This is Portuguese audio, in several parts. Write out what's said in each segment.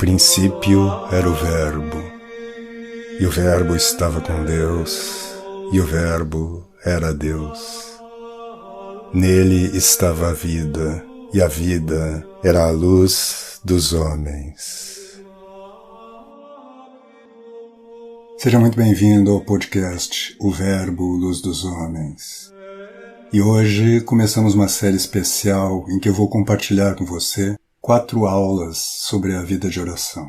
princípio era o Verbo, e o Verbo estava com Deus, e o Verbo era Deus. Nele estava a vida, e a vida era a luz dos homens. Seja muito bem-vindo ao podcast O Verbo, Luz dos Homens. E hoje começamos uma série especial em que eu vou compartilhar com você 4 aulas sobre a vida de oração.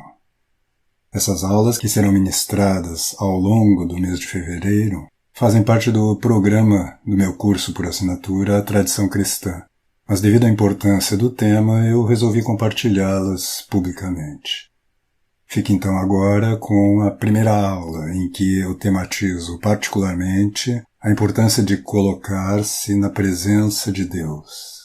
Essas aulas, que serão ministradas ao longo do mês de fevereiro, fazem parte do programa do meu curso por assinatura A Tradição Cristã. Mas devido à importância do tema, eu resolvi compartilhá-las publicamente. Fique então agora com a primeira aula, em que eu tematizo particularmente a importância de colocar-se na presença de Deus.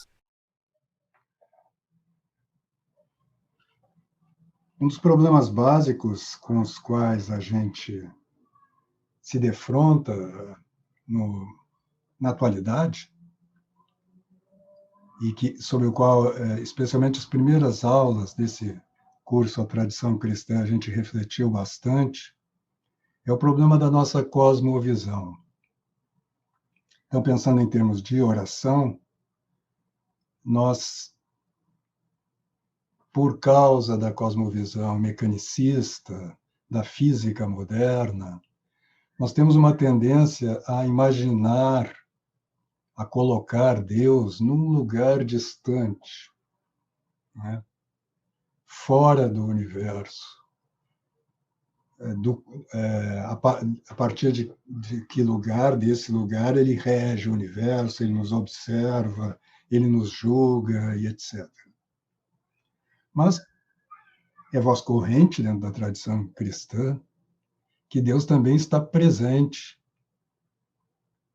Um dos problemas básicos com os quais a gente se defronta na atualidade, e sobre o qual, especialmente as primeiras aulas desse curso A Tradição Cristã, a gente refletiu bastante, é o problema da nossa cosmovisão. Então, pensando em termos de oração, nós, por causa da cosmovisão mecanicista, da física moderna, nós temos uma tendência a imaginar, a colocar Deus num lugar distante, né? Fora do universo. A partir de que lugar, desse lugar, ele rege o universo, ele nos observa, ele nos julga e etc. Mas é voz corrente dentro da tradição cristã que Deus também está presente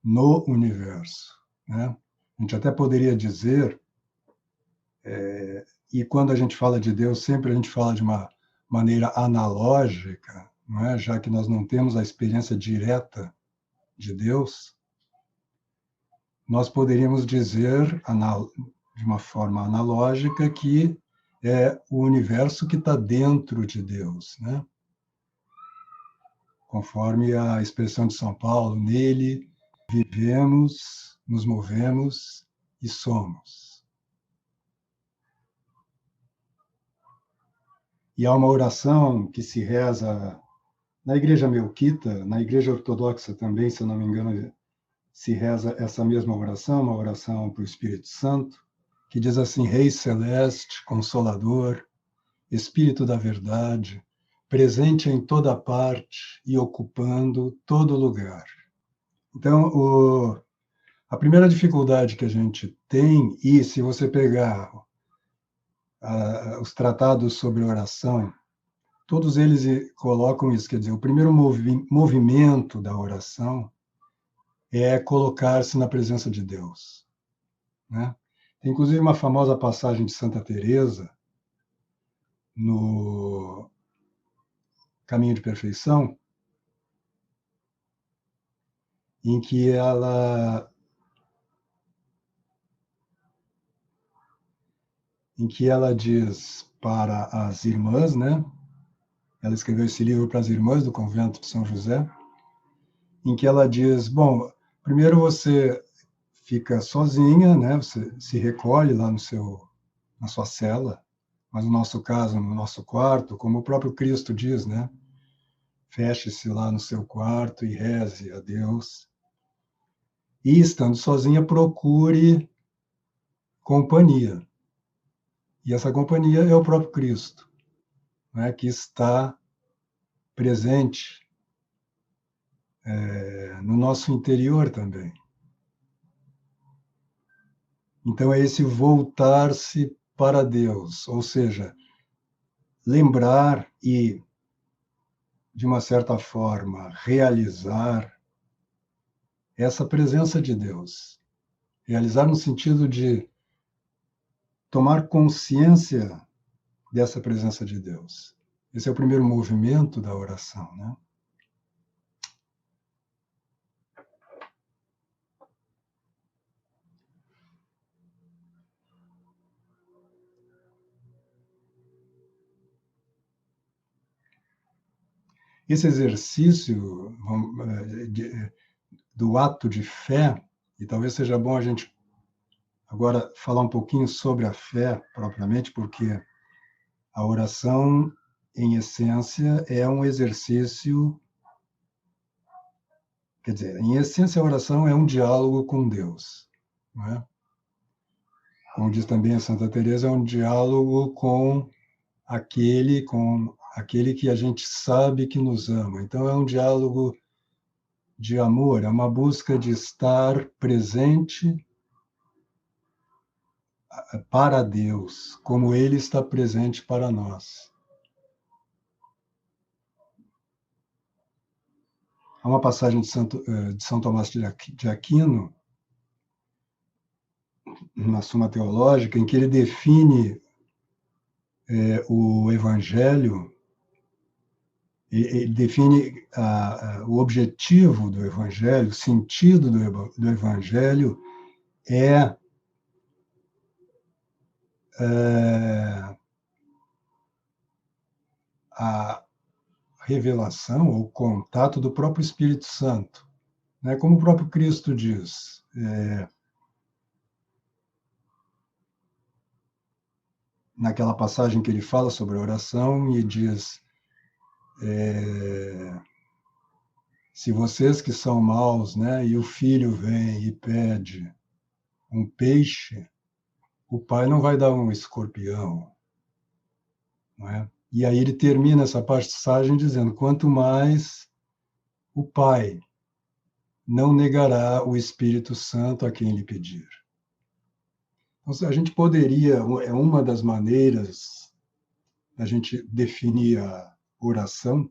no universo, né? A gente até poderia dizer, e quando a gente fala de Deus, sempre a gente fala de uma maneira analógica, não é? Já que nós não temos a experiência direta de Deus, nós poderíamos dizer, de uma forma analógica, que é o universo que está dentro de Deus, né? Conforme a expressão de São Paulo, nele vivemos, nos movemos e somos. E há uma oração que se reza na Igreja Melquita, na Igreja Ortodoxa também, se eu não me engano, se reza essa mesma oração, uma oração para o Espírito Santo, que diz assim: Rei Celeste, Consolador, Espírito da Verdade, presente em toda parte e ocupando todo lugar. Então, a primeira dificuldade que a gente tem, e se você pegar os tratados sobre oração, todos eles colocam isso, quer dizer, o primeiro movimento da oração é colocar-se na presença de Deus, né? Tem inclusive uma famosa passagem de Santa Teresa no Caminho de Perfeição, em que ela diz para as irmãs, né? Ela escreveu esse livro para as irmãs do convento de São José, em que ela diz: bom, primeiro você fica sozinha, né? Você se recolhe lá na sua cela, mas no nosso caso, no nosso quarto, como o próprio Cristo diz, né? Feche-se lá no seu quarto e reze a Deus. E, estando sozinha, procure companhia. E essa companhia é o próprio Cristo, né? Que está presente no nosso interior também. Então, é esse voltar-se para Deus, ou seja, lembrar e, de uma certa forma, realizar essa presença de Deus. Realizar no sentido de tomar consciência dessa presença de Deus. Esse é o primeiro movimento da oração, né? Esse exercício do ato de fé, e talvez seja bom a gente agora falar um pouquinho sobre a fé propriamente, porque a oração, em essência, é um exercício, quer dizer, em essência a oração é um diálogo com Deus, não é? Como diz também a Santa Teresa, é um diálogo com aquele que a gente sabe que nos ama. Então é um diálogo de amor, é uma busca de estar presente para Deus, como Ele está presente para nós. Há uma passagem de São Tomás de Aquino, na Suma Teológica, em que ele define o Evangelho, ele define o objetivo do Evangelho, o sentido do Evangelho é a revelação, o contato do próprio Espírito Santo. Né? Como o próprio Cristo diz, naquela passagem que ele fala sobre a oração e diz: se vocês que são maus, né, e o filho vem e pede um peixe, o pai não vai dar um escorpião, não é? E aí ele termina essa passagem dizendo: quanto mais o pai não negará o Espírito Santo a quem lhe pedir. Então, a gente poderia, é uma das maneiras da gente definir a oração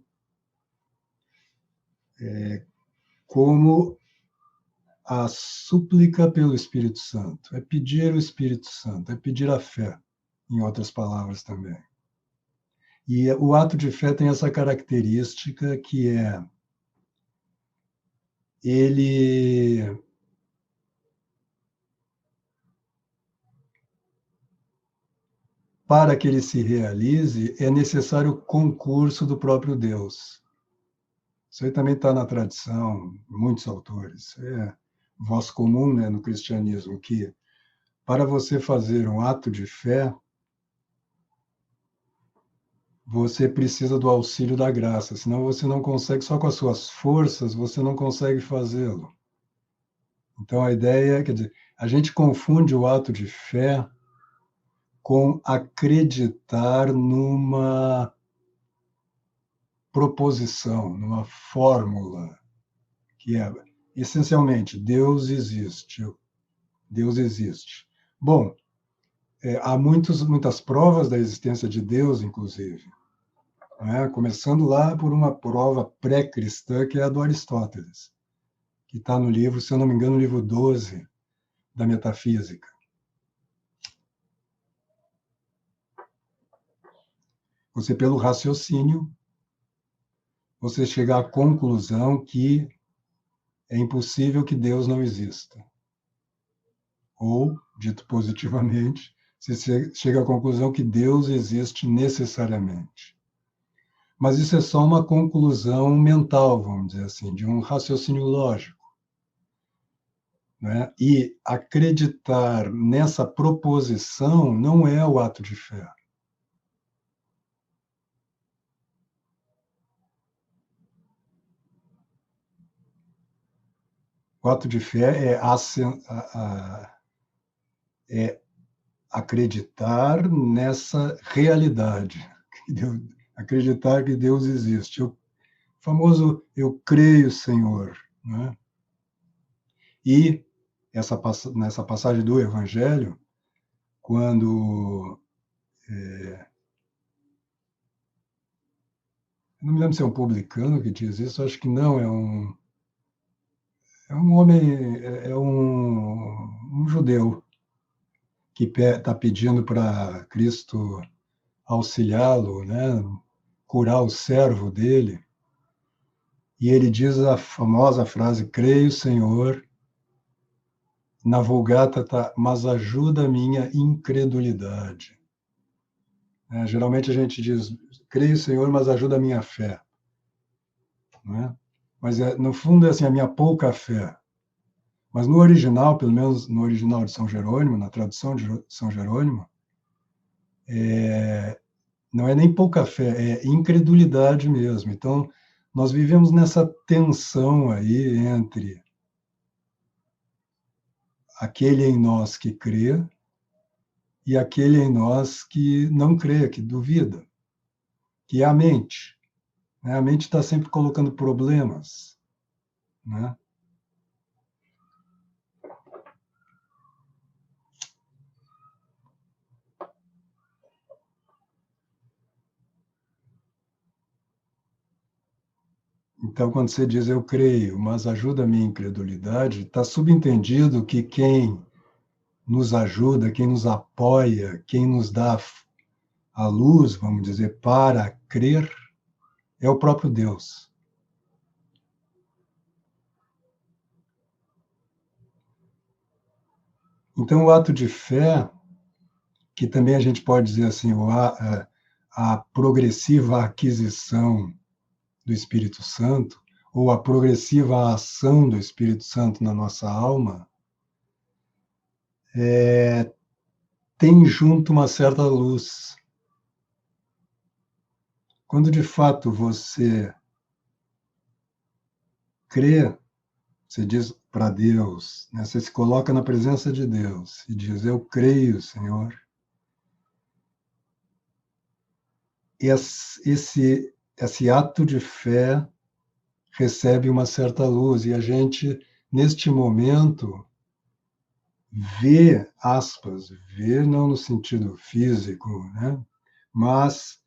como a súplica pelo Espírito Santo. É pedir o Espírito Santo, é pedir a fé, em outras palavras também. E o ato de fé tem essa característica que é ele para que ele se realize, é necessário o concurso do próprio Deus. Isso aí também está na tradição, muitos autores. É voz comum, né, no cristianismo, que para você fazer um ato de fé, você precisa do auxílio da graça, senão você não consegue, só com as suas forças, você não consegue fazê-lo. Então a ideia é, quer dizer, a gente confunde o ato de fé com acreditar numa proposição, numa fórmula, que é, essencialmente, Deus existe. Deus existe. Bom, há muitas provas da existência de Deus, inclusive. Né? Começando lá por uma prova pré-cristã, que é a do Aristóteles, que está no livro, se eu não me engano, no livro 12 da Metafísica. Você, pelo raciocínio, você chega à conclusão que é impossível que Deus não exista. Ou, dito positivamente, você chega à conclusão que Deus existe necessariamente. Mas isso é só uma conclusão mental, vamos dizer assim, de um raciocínio lógico. Né? E acreditar nessa proposição não é o ato de fé. O ato de fé é acreditar nessa realidade, acreditar que Deus existe. O famoso eu creio, Senhor. Né? E nessa passagem do Evangelho, quando não me lembro se é um publicano que diz isso, acho que não, é um homem, é um judeu que está pedindo para Cristo auxiliá-lo, né, curar o servo dele, e ele diz a famosa frase, creio, Senhor, na Vulgata tá, mas ajuda a minha incredulidade. Geralmente a gente diz, creio, Senhor, mas ajuda a minha fé. não é? Mas, no fundo, é assim, a minha pouca fé. Mas no original, pelo menos no original de São Jerônimo, na tradução de São Jerônimo, não é nem pouca fé, é incredulidade mesmo. Então, nós vivemos nessa tensão aí entre aquele em nós que crê e aquele em nós que não crê, que duvida, que é a mente. Né? A mente está sempre colocando problemas, né? Então, quando você diz eu creio, mas ajuda a minha incredulidade, está subentendido que quem nos ajuda, quem nos apoia, quem nos dá a luz, vamos dizer, para crer, é o próprio Deus. Então, o ato de fé, que também a gente pode dizer assim, a progressiva aquisição do Espírito Santo, ou a progressiva ação do Espírito Santo na nossa alma, tem junto uma certa luz. Quando de fato você crê, você diz para Deus, né? Você se coloca na presença de Deus e diz: eu creio, Senhor. Esse ato de fé recebe uma certa luz e a gente, neste momento, vê, aspas, vê não no sentido físico, né? Mas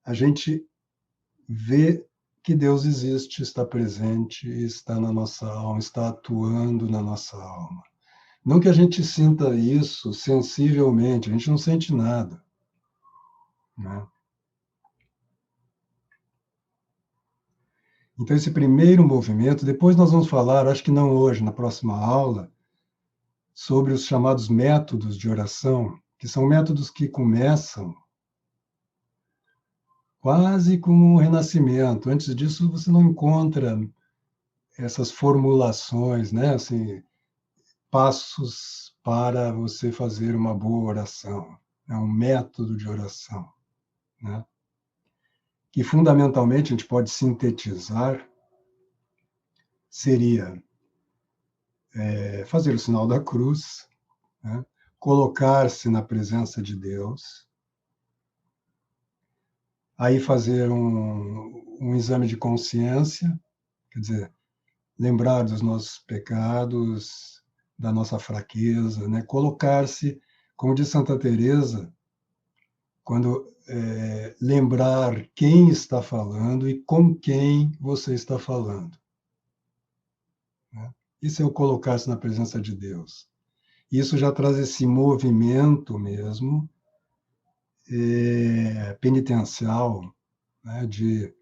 a gente vê que Deus existe, está presente, está na nossa alma, está atuando na nossa alma. Não que a gente sinta isso sensivelmente, a gente não sente nada, né? Então, esse primeiro movimento, depois nós vamos falar, acho que não hoje, na próxima aula, sobre os chamados métodos de oração, que são métodos que começam quase como um renascimento. Antes disso, você não encontra essas formulações, né? Assim, passos para você fazer uma boa oração. É um método de oração, né? Que fundamentalmente a gente pode sintetizar seria fazer o sinal da cruz, né? Colocar-se na presença de Deus, aí fazer um exame de consciência, quer dizer, lembrar dos nossos pecados, da nossa fraqueza, né? Colocar-se, como diz Santa Teresa, quando lembrar quem está falando e com quem você está falando. Né? Isso é o colocar-se na presença de Deus. Isso já traz esse movimento mesmo penitencial, né, de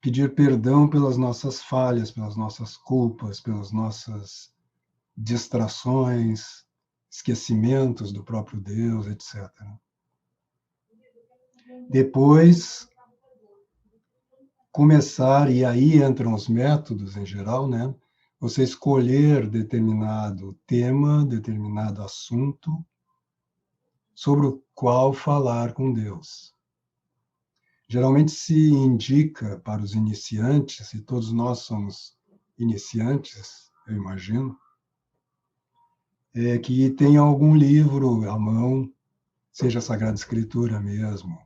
pedir perdão pelas nossas falhas, pelas nossas culpas, pelas nossas distrações, esquecimentos do próprio Deus, etc. Depois, começar, e aí entram os métodos em geral, né? Você escolher determinado tema, determinado assunto, sobre o qual falar com Deus. Geralmente se indica para os iniciantes, e todos nós somos iniciantes, eu imagino, que tenha algum livro à mão, seja a Sagrada Escritura mesmo,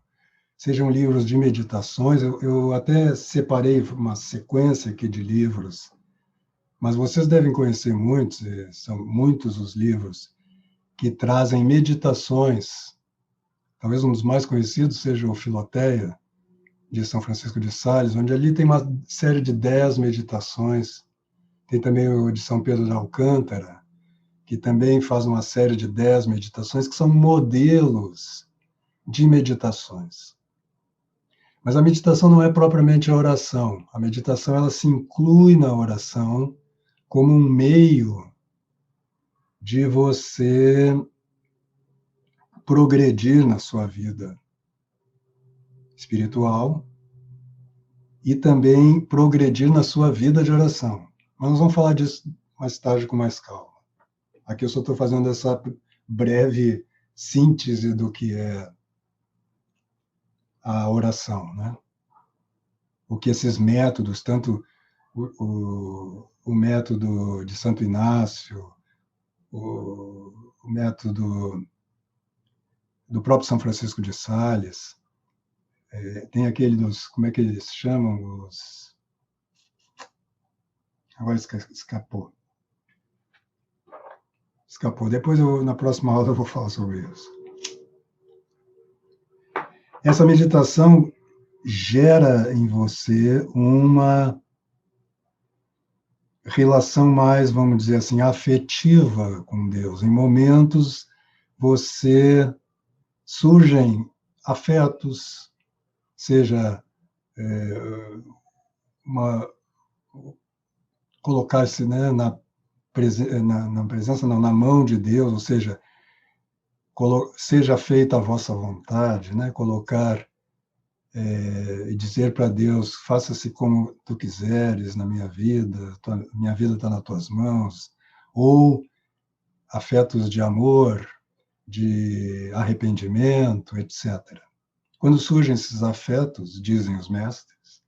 sejam livros de meditações. Eu até separei uma sequência aqui de livros, mas vocês devem conhecer muitos, são muitos os livros que trazem meditações. Talvez um dos mais conhecidos seja o Filoteia, de São Francisco de Sales, onde ali tem uma série de 10 meditações. Tem também o de São Pedro de Alcântara, que também faz uma série de 10 meditações, que são modelos de meditações. Mas a meditação não é propriamente a oração. A meditação ela se inclui na oração como um meio de você progredir na sua vida espiritual e também progredir na sua vida de oração. Mas nós vamos falar disso mais tarde com mais calma. Aqui eu só estou fazendo essa breve síntese do que é a oração, né? O que esses métodos, tanto o método de Santo Inácio, o método do próprio São Francisco de Sales, tem aquele dos, como é que eles chamam? Agora escapou. Depois, na próxima aula, eu vou falar sobre isso. Essa meditação gera em você uma relação mais, vamos dizer assim, afetiva com Deus. Em momentos, surgem afetos, seja colocar-se, né, na presença, não, na mão de Deus, ou seja, seja feita a vossa vontade, né, colocar e dizer para Deus, faça-se como tu quiseres na minha vida está nas tuas mãos, ou afetos de amor, de arrependimento, etc. Quando surgem esses afetos, dizem os mestres,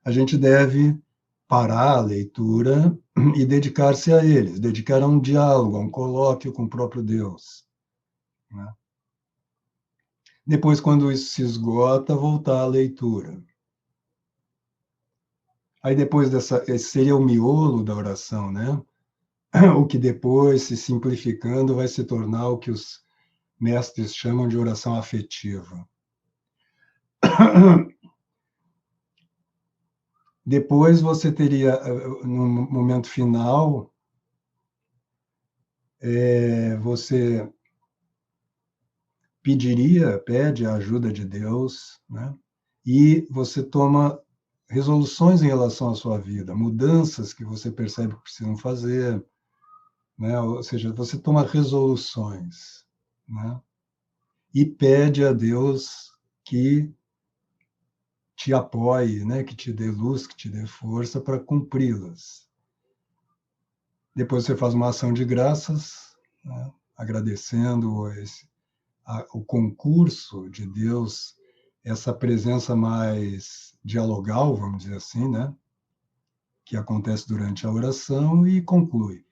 a gente deve parar a leitura e dedicar-se a eles, dedicar a um diálogo, a um colóquio com o próprio Deus, né? Depois, quando isso se esgota, voltar à leitura. Aí depois esse seria o miolo da oração, né? O que depois, se simplificando, vai se tornar o que os mestres chamam de oração afetiva. Depois você teria, no momento final, você pede a ajuda de Deus, né? E você toma resoluções em relação à sua vida, mudanças que você percebe que precisam fazer, né? Ou seja, você toma resoluções, né? E pede a Deus que te apoie, né? Que te dê luz, que te dê força para cumpri-las. Depois você faz uma ação de graças, né? Agradecendo o concurso de Deus, essa presença mais dialogal, vamos dizer assim, né? Que acontece durante a oração e conclui.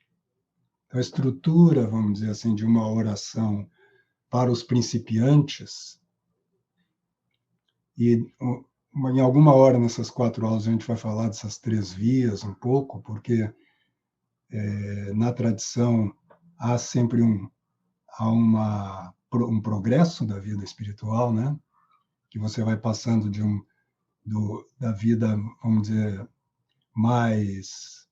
Então, a estrutura, vamos dizer assim, de uma oração para os principiantes, e em alguma hora nessas 4 aulas a gente vai falar dessas 3 vias um pouco, porque na tradição há sempre um progresso da vida espiritual, né? Que você vai passando da vida, vamos dizer, mais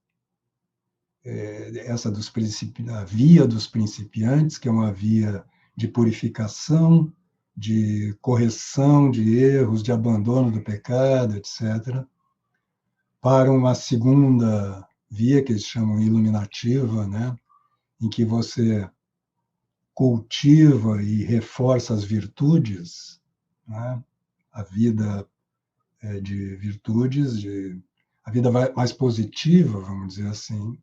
essa a via dos principiantes, que é uma via de purificação, de correção de erros, de abandono do pecado, etc., para uma segunda via, que eles chamam iluminativa, né? Em que você cultiva e reforça as virtudes, né? A vida de virtudes, a vida mais positiva, vamos dizer assim.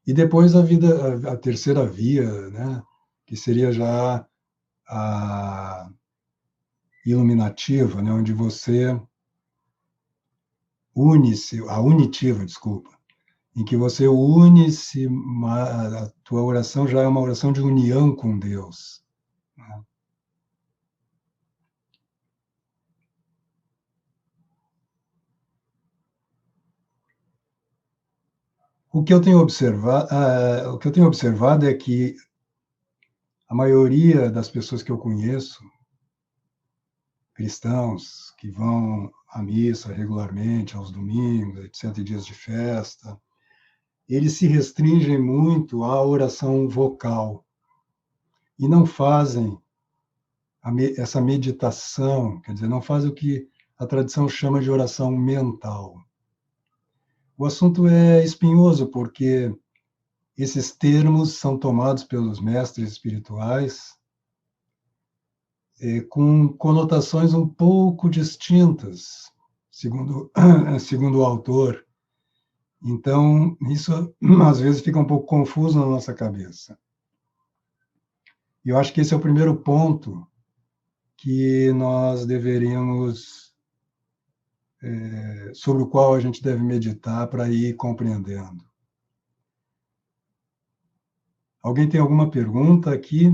E depois a terceira via, né? Que seria já a iluminativa, né? Onde você a unitiva, desculpa, em que você une-se, a tua oração já é uma oração de união com Deus, né? O que eu tenho observado é que a maioria das pessoas que eu conheço, cristãos que vão à missa regularmente, aos domingos, etc., dias de festa, eles se restringem muito à oração vocal e não fazem essa meditação, quer dizer, não fazem o que a tradição chama de oração mental. O assunto é espinhoso, porque esses termos são tomados pelos mestres espirituais com conotações um pouco distintas, segundo, segundo o autor. Então, isso às vezes fica um pouco confuso na nossa cabeça. E eu acho que esse é o primeiro ponto que nós deveríamos, sobre o qual a gente deve meditar para ir compreendendo. Alguém tem alguma pergunta aqui?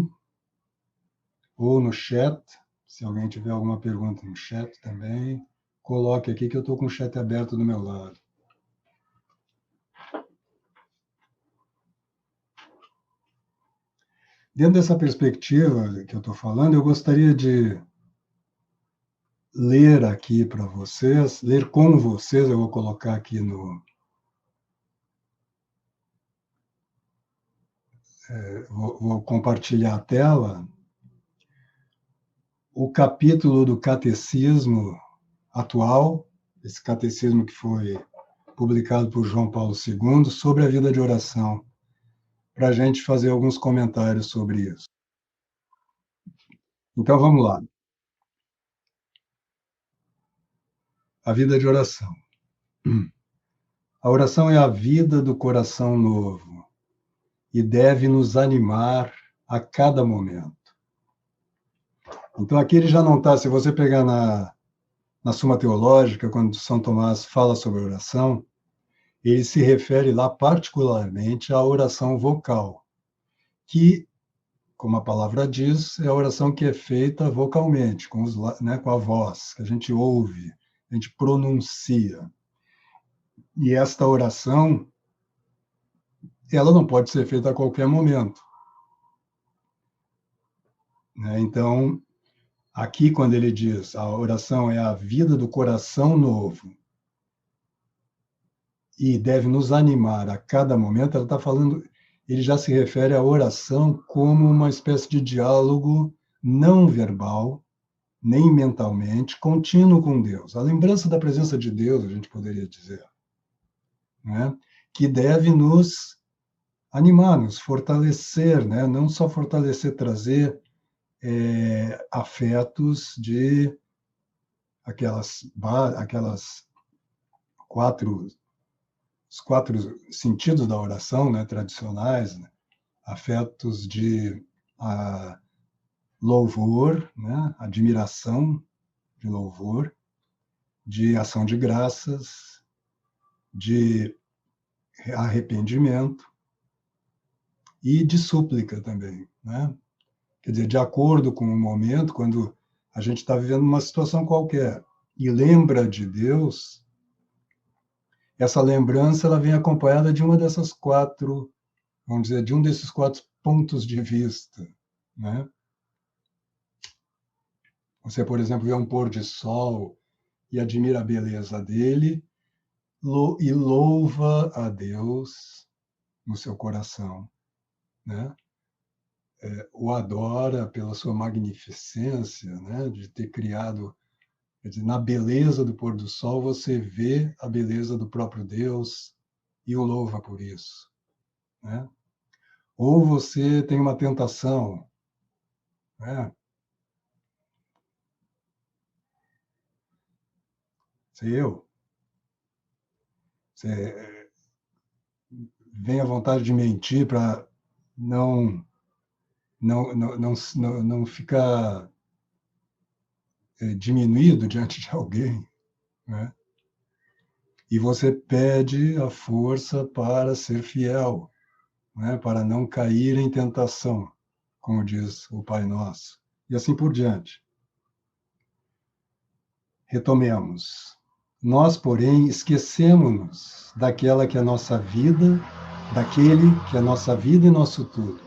Ou no chat? Se alguém tiver alguma pergunta no chat também, coloque aqui que eu estou com o chat aberto do meu lado. Dentro dessa perspectiva que eu estou falando, eu gostaria de ler aqui para vocês, ler com vocês, eu vou colocar aqui no... vou compartilhar a tela, o capítulo do Catecismo atual, esse catecismo que foi publicado por João Paulo II, sobre a vida de oração, para a gente fazer alguns comentários sobre isso. Então, vamos lá. A vida de oração. A oração é a vida do coração novo e deve nos animar a cada momento. Então, aqui ele já não está, se você pegar na Suma Teológica, quando São Tomás fala sobre oração, ele se refere lá particularmente à oração vocal, que, como a palavra diz, é a oração que é feita vocalmente, com a voz, que a gente ouve, a gente pronuncia. E esta oração, ela não pode ser feita a qualquer momento. Então, aqui quando ele diz a oração é a vida do coração novo e deve nos animar a cada momento, ela está falando, ele já se refere à oração como uma espécie de diálogo não verbal, nem mentalmente, contínuo com Deus. A lembrança da presença de Deus, a gente poderia dizer, né? Que deve nos animar, nos fortalecer, né? Não só fortalecer, trazer afetos de aquelas os quatro sentidos da oração, né, tradicionais, né? Afetos de louvor, né, admiração, de louvor, de ação de graças, de arrependimento e de súplica também, né? Quer dizer, de acordo com o momento, quando a gente está vivendo uma situação qualquer e lembra de Deus, essa lembrança ela vem acompanhada de uma dessas quatro, vamos dizer, de um desses quatro pontos de vista, né? Você, por exemplo, vê um pôr de sol e admira a beleza dele e louva a Deus no seu coração, né? O adora pela sua magnificência, né? De ter criado, quer dizer, na beleza do pôr do sol você vê a beleza do próprio Deus e o louva por isso, né? Ou você tem uma tentação, né? Você vem a vontade de mentir para não ficar diminuído diante de alguém, né? E você pede a força para ser fiel, né? Para não cair em tentação, como diz o Pai Nosso, e assim por diante. Retomemos. Nós, porém, esquecemos-nos daquele que é nossa vida e nosso tudo.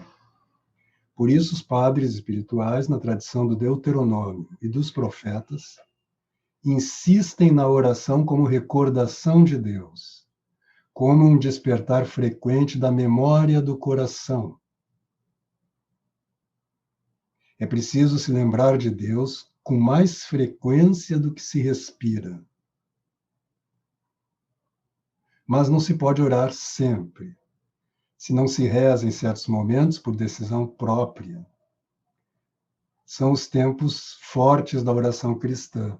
Por isso, os padres espirituais, na tradição do Deuteronômio e dos profetas, insistem na oração como recordação de Deus, como um despertar frequente da memória do coração. É preciso se lembrar de Deus com mais frequência do que se respira. Mas não se pode orar sempre, se não se reza em certos momentos por decisão própria. São os tempos fortes da oração cristã.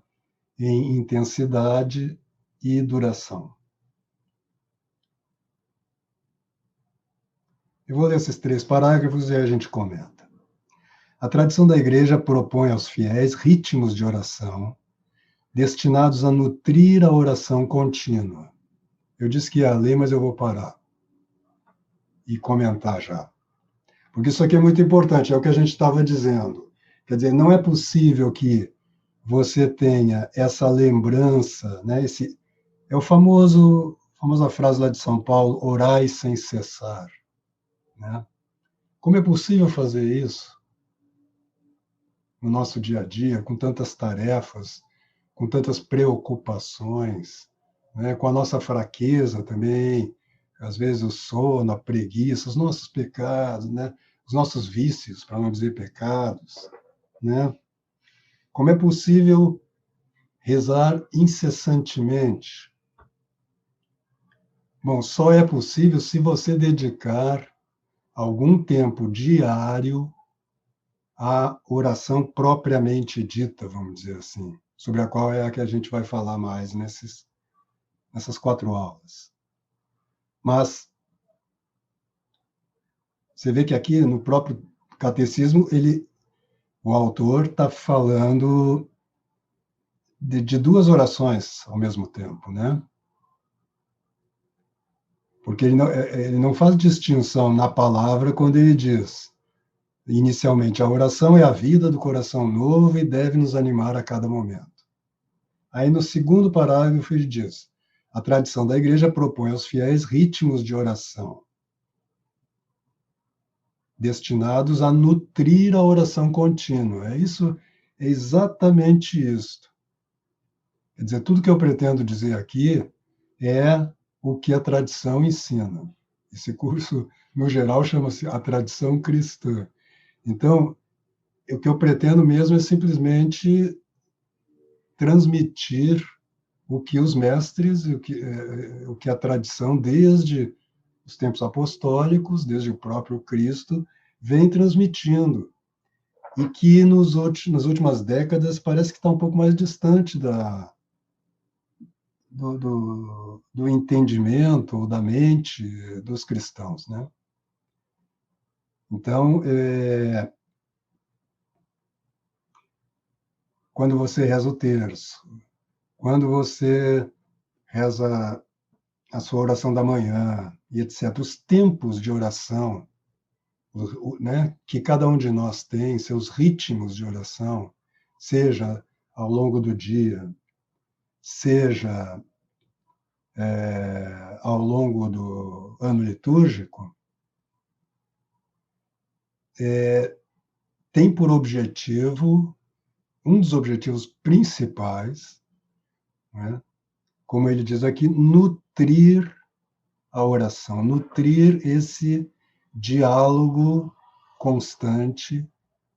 em intensidade e duração. Eu vou ler esses 3 parágrafos e aí a gente comenta. A tradição da Igreja propõe aos fiéis ritmos de oração destinados a nutrir a oração contínua. Eu disse que ia ler, mas eu vou parar e comentar já. Porque isso aqui é muito importante, é o que a gente estava dizendo. Quer dizer, não é possível que você tenha essa lembrança, né? É a famosa frase lá de São Paulo, orai sem cessar. Né? Como é possível fazer isso no nosso dia a dia, com tantas tarefas, com tantas preocupações, né? Com a nossa fraqueza também, às vezes o sono, a preguiça, os nossos pecados, né? Os nossos vícios, para não dizer pecados, né? Como é possível rezar incessantemente? Bom, só é possível se você dedicar algum tempo diário à oração propriamente dita, vamos dizer assim, sobre a qual é a que a gente vai falar mais nessas 4 aulas. Mas você vê que aqui no próprio catecismo, o autor está falando de 2 orações ao mesmo tempo, né? Porque ele não faz distinção na palavra quando ele diz, inicialmente, a oração é a vida do coração novo e deve nos animar a cada momento. Aí, no segundo parágrafo, ele diz, a tradição da Igreja propõe aos fiéis ritmos de oração, destinados a nutrir a oração contínua. É exatamente isso. Quer dizer, tudo que eu pretendo dizer aqui é o que a tradição ensina. Esse curso, no geral, chama-se A Tradição Cristã. Então, o que eu pretendo mesmo é simplesmente transmitir o que os mestres, o que a tradição, desde os tempos apostólicos, desde o próprio Cristo, vem transmitindo. E que nas últimas décadas parece que está um pouco mais distante do entendimento ou da mente dos cristãos, né? Então, quando você reza o terço, quando você reza a sua oração da manhã, e etc., os tempos de oração, né, que cada um de nós tem, seus ritmos de oração, seja ao longo do dia, seja ao longo do ano litúrgico, tem por objetivo, um dos objetivos principais, né, como ele diz aqui, nutrir a oração, nutrir esse diálogo constante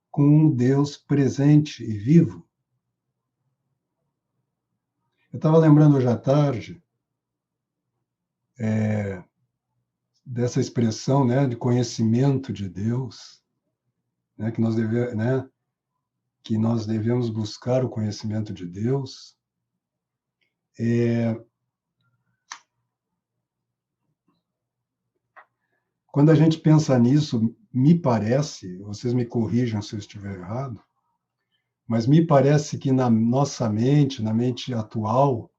com um Deus presente e vivo. Eu estava lembrando hoje à tarde dessa expressão, né, de conhecimento de Deus, né, que nós devemos buscar o conhecimento de Deus. Quando a gente pensa nisso, me parece, vocês me corrijam se eu estiver errado, mas me parece que na nossa mente, na mente atual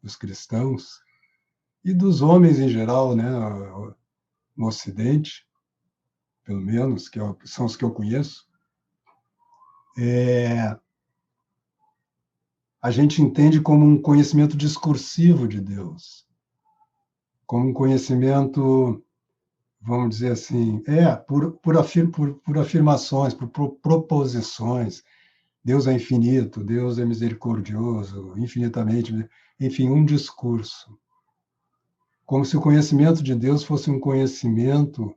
dos cristãos e dos homens em geral, né, no Ocidente, pelo menos, que são os que eu conheço, a gente entende como um conhecimento discursivo de Deus, como um conhecimento, vamos dizer assim, por afirmações, por proposições. Deus é infinito, Deus é misericordioso, infinitamente, enfim, um discurso. Como se o conhecimento de Deus fosse um conhecimento,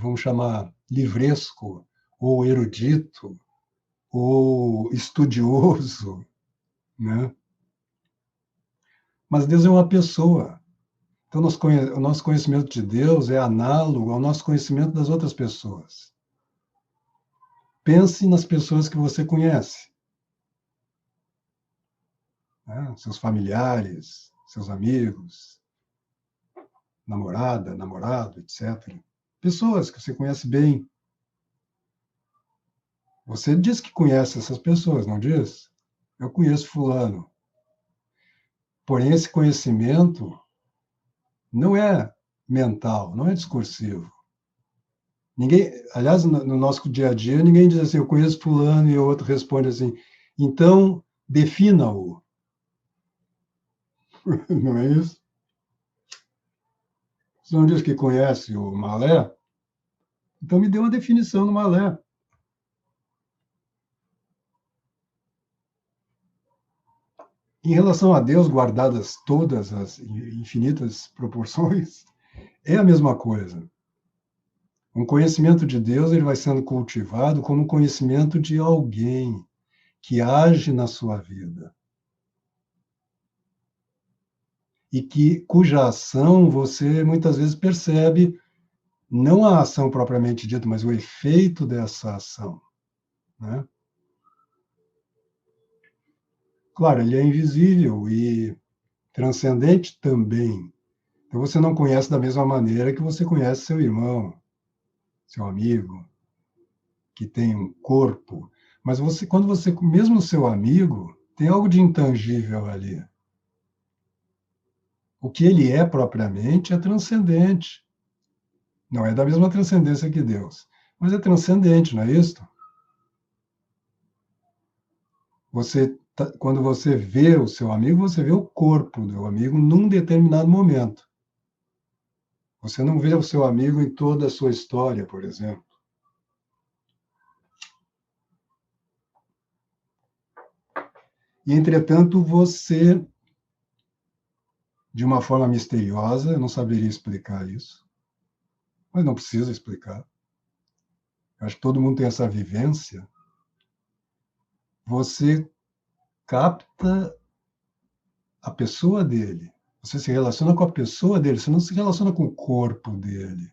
vamos chamar, livresco, ou erudito, ou estudioso, né? Mas Deus é uma pessoa. Então, o nosso conhecimento de Deus é análogo ao nosso conhecimento das outras pessoas. Pense nas pessoas que você conhece. né? Seus familiares, seus amigos, namorada, namorado, etc. Pessoas que você conhece bem. Você diz que conhece essas pessoas, não diz? Eu conheço fulano. Porém, esse conhecimento não é mental, não é discursivo. Ninguém, aliás, no nosso dia a dia, ninguém diz assim, eu conheço fulano, e o outro responde assim, então defina-o. Não é isso? Você não diz que conhece o Malé? Então me dê uma definição do Malé. Em relação a Deus, guardadas todas as infinitas proporções, é a mesma coisa. Um conhecimento de Deus ele vai sendo cultivado como um conhecimento de alguém que age na sua vida e cuja ação você muitas vezes percebe não a ação propriamente dita, mas o efeito dessa ação, né? Claro, ele é invisível e transcendente também. Então você não conhece da mesma maneira que você conhece seu irmão, seu amigo, que tem um corpo. Mas você, quando você, mesmo seu amigo, tem algo de intangível ali. O que ele é propriamente é transcendente. Não é da mesma transcendência que Deus, mas é transcendente, não é isso? Quando você vê o seu amigo, você vê o corpo do amigo num determinado momento. Você não vê o seu amigo em toda a sua história, por exemplo. E, entretanto, você, de uma forma misteriosa, eu não saberia explicar isso, mas não precisa explicar. Eu acho que todo mundo tem essa vivência. Você capta a pessoa dele. Você se relaciona com a pessoa dele, você não se relaciona com o corpo dele.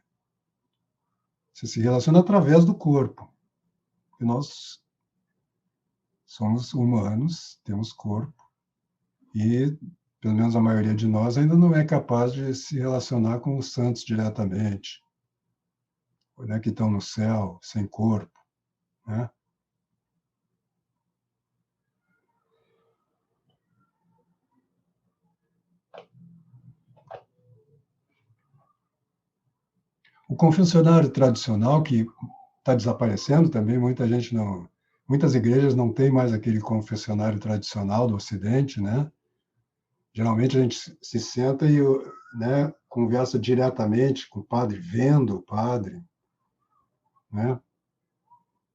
Você se relaciona através do corpo. E nós somos humanos, temos corpo, e pelo menos a maioria de nós ainda não é capaz de se relacionar com os santos diretamente, né, que estão no céu, sem corpo, né? O confessionário tradicional, que está desaparecendo também, muitas igrejas não têm mais aquele confessionário tradicional do Ocidente, né? Geralmente a gente se senta e, né, conversa diretamente com o padre, vendo o padre, né?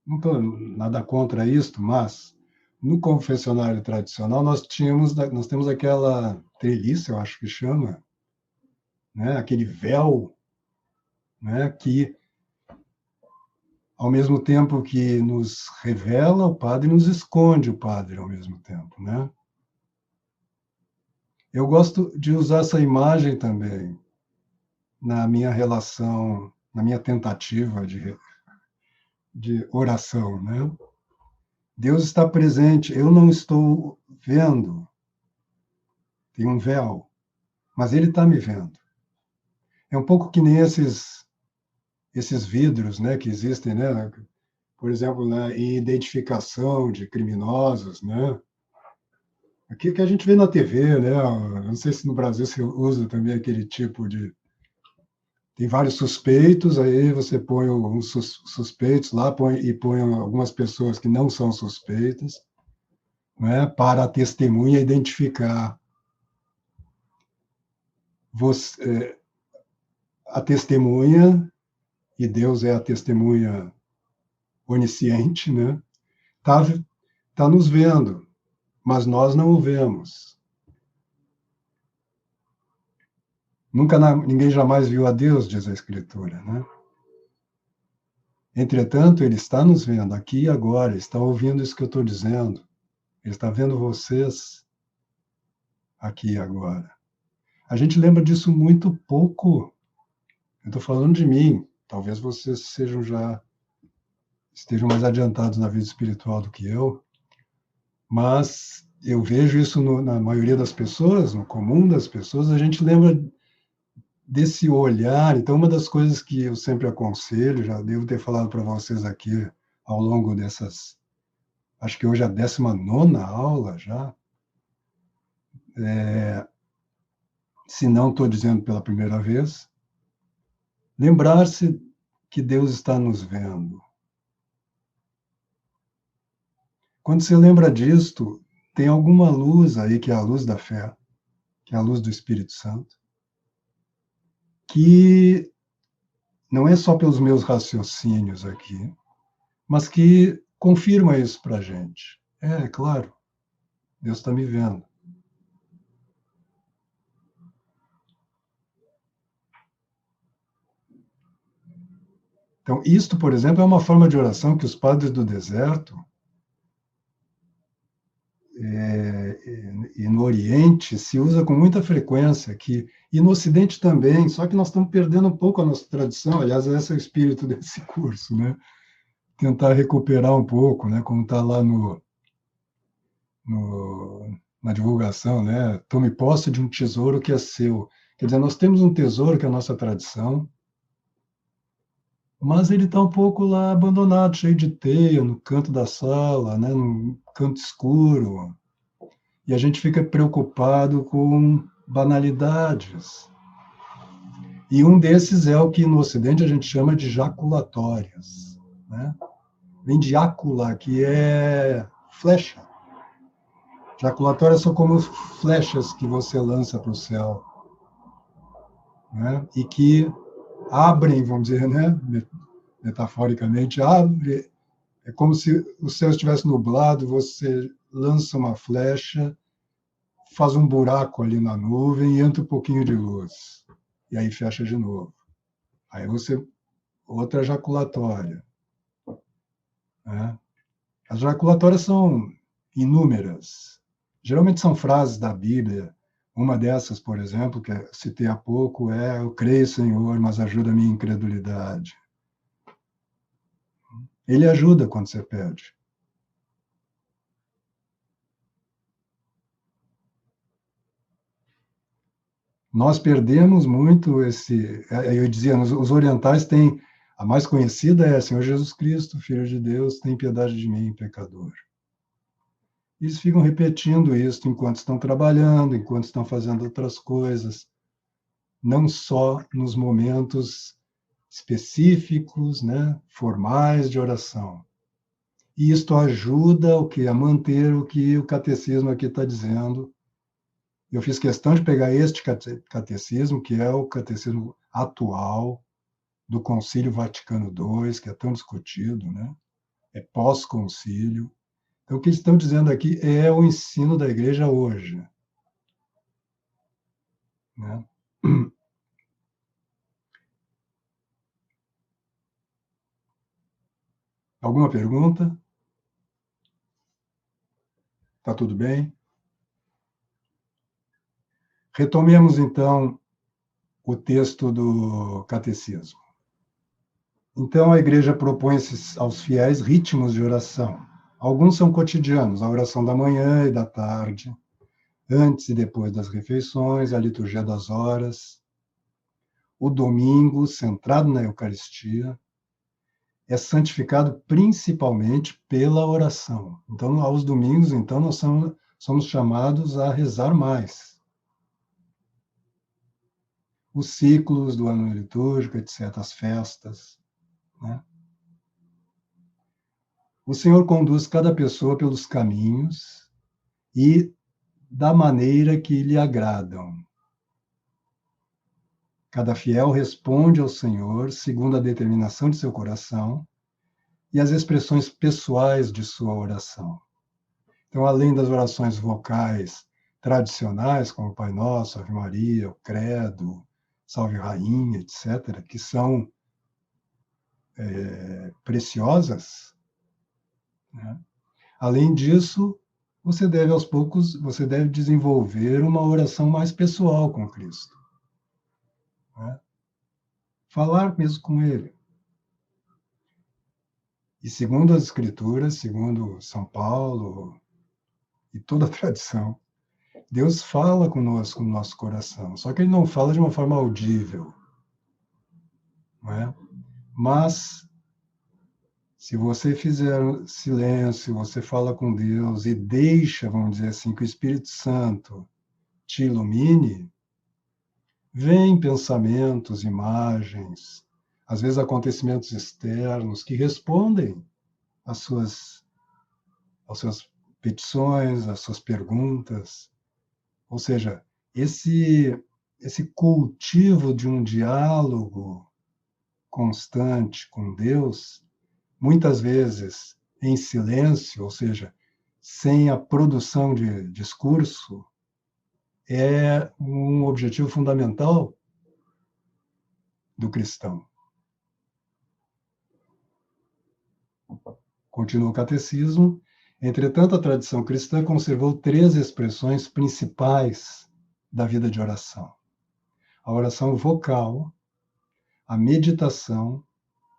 Não estou nada contra isto, mas no confessionário tradicional nós temos aquela treliça, eu acho que chama, né? Aquele véu, né? Que ao mesmo tempo que nos revela o padre, nos esconde o padre ao mesmo tempo, né? Eu gosto de usar essa imagem também na minha relação, na minha tentativa de oração, né? Deus está presente, eu não estou vendo, tem um véu, mas ele está me vendo. É um pouco que nem esses vidros, né, que existem, né? Por exemplo, na identificação de criminosos, né? Aqui que a gente vê na TV, né? Eu não sei se no Brasil se usa também aquele tipo de. Tem vários suspeitos, aí você põe alguns suspeitos lá põe algumas pessoas que não são suspeitas, né? Para a testemunha identificar você, a testemunha, e Deus é a testemunha onisciente, né? Tá nos vendo, mas nós não o vemos. Ninguém jamais viu a Deus, diz a Escritura, né? Entretanto, ele está nos vendo aqui e agora, está ouvindo isso que eu estou dizendo. Ele está vendo vocês aqui e agora. A gente lembra disso muito pouco. Eu estou falando de mim. Talvez vocês estejam mais adiantados na vida espiritual do que eu, mas eu vejo isso na maioria das pessoas, no comum das pessoas, a gente lembra desse olhar. Então, uma das coisas que eu sempre aconselho, já devo ter falado para vocês aqui ao longo dessas, acho que hoje é a 19ª aula já, se não estou dizendo pela primeira vez, lembrar-se que Deus está nos vendo. Quando você lembra disto, tem alguma luz aí, que é a luz da fé, que é a luz do Espírito Santo, que não é só pelos meus raciocínios aqui, mas que confirma isso para a gente. É claro, Deus está me vendo. Então, isto, por exemplo, é uma forma de oração que os padres do deserto e no Oriente se usa com muita frequência, e no Ocidente também, só que nós estamos perdendo um pouco a nossa tradição. Aliás, esse é o espírito desse curso, né? Tentar recuperar um pouco, né? Como está lá na divulgação, né? Tome posse de um tesouro que é seu. Quer dizer, nós temos um tesouro que é a nossa tradição, mas ele está um pouco lá abandonado, cheio de teia, no canto da sala, né? No canto escuro. E a gente fica preocupado com banalidades. E um desses é o que no Ocidente a gente chama de jaculatórias, né? Vem de jácula, que é flecha. Jaculatórias são como flechas que você lança para o céu, né? E que abrem, vamos dizer, né? Metaforicamente, abre. É como se o céu estivesse nublado, você lança uma flecha, faz um buraco ali na nuvem e entra um pouquinho de luz. E aí fecha de novo. Aí você, outra jaculatória, né? As jaculatórias são inúmeras. Geralmente são frases da Bíblia. Uma dessas, por exemplo, que eu citei há pouco, é: eu creio, Senhor, mas ajuda a minha incredulidade. Ele ajuda quando você pede. Nós perdemos muito esse. Eu dizia, os orientais têm. A mais conhecida é: Senhor Jesus Cristo, Filho de Deus, tem piedade de mim, pecador. Eles ficam repetindo isso enquanto estão trabalhando, enquanto estão fazendo outras coisas, não só nos momentos específicos, né, formais de oração. E isto ajuda o que a manter o que o catecismo aqui está dizendo. Eu fiz questão de pegar este catecismo, que é o catecismo atual do Concílio Vaticano II, que é tão discutido, né? É pós-concílio. Então, o que eles estão dizendo aqui é o ensino da Igreja hoje, né? Alguma pergunta? Está tudo bem? Retomemos, então, o texto do catecismo. Então, a Igreja propõe aos fiéis ritmos de oração. Alguns são cotidianos: a oração da manhã e da tarde, antes e depois das refeições, a liturgia das horas. O domingo, centrado na Eucaristia, é santificado principalmente pela oração. Então, aos domingos, então, nós somos chamados a rezar mais. Os ciclos do ano litúrgico, etc., as festas, né? O Senhor conduz cada pessoa pelos caminhos e da maneira que lhe agradam. Cada fiel responde ao Senhor segundo a determinação de seu coração e as expressões pessoais de sua oração. Então, além das orações vocais tradicionais, como o Pai Nosso, Ave Maria, o Credo, Salve Rainha, etc., que são preciosas, né? Além disso, você deve, aos poucos, você deve desenvolver uma oração mais pessoal com Cristo, né? Falar mesmo com Ele. E segundo as Escrituras, segundo São Paulo, e toda a tradição, Deus fala conosco no nosso coração, só que ele não fala de uma forma audível, não é? Mas, se você fizer silêncio, você fala com Deus e deixa, vamos dizer assim, que o Espírito Santo te ilumine, vêm pensamentos, imagens, às vezes acontecimentos externos que respondem às suas petições, às suas perguntas. Ou seja, esse cultivo de um diálogo constante com Deus, muitas vezes em silêncio, ou seja, sem a produção de discurso, é um objetivo fundamental do cristão. Continua o catecismo. Entretanto, a tradição cristã conservou 3 expressões principais da vida de oração: a oração vocal, a meditação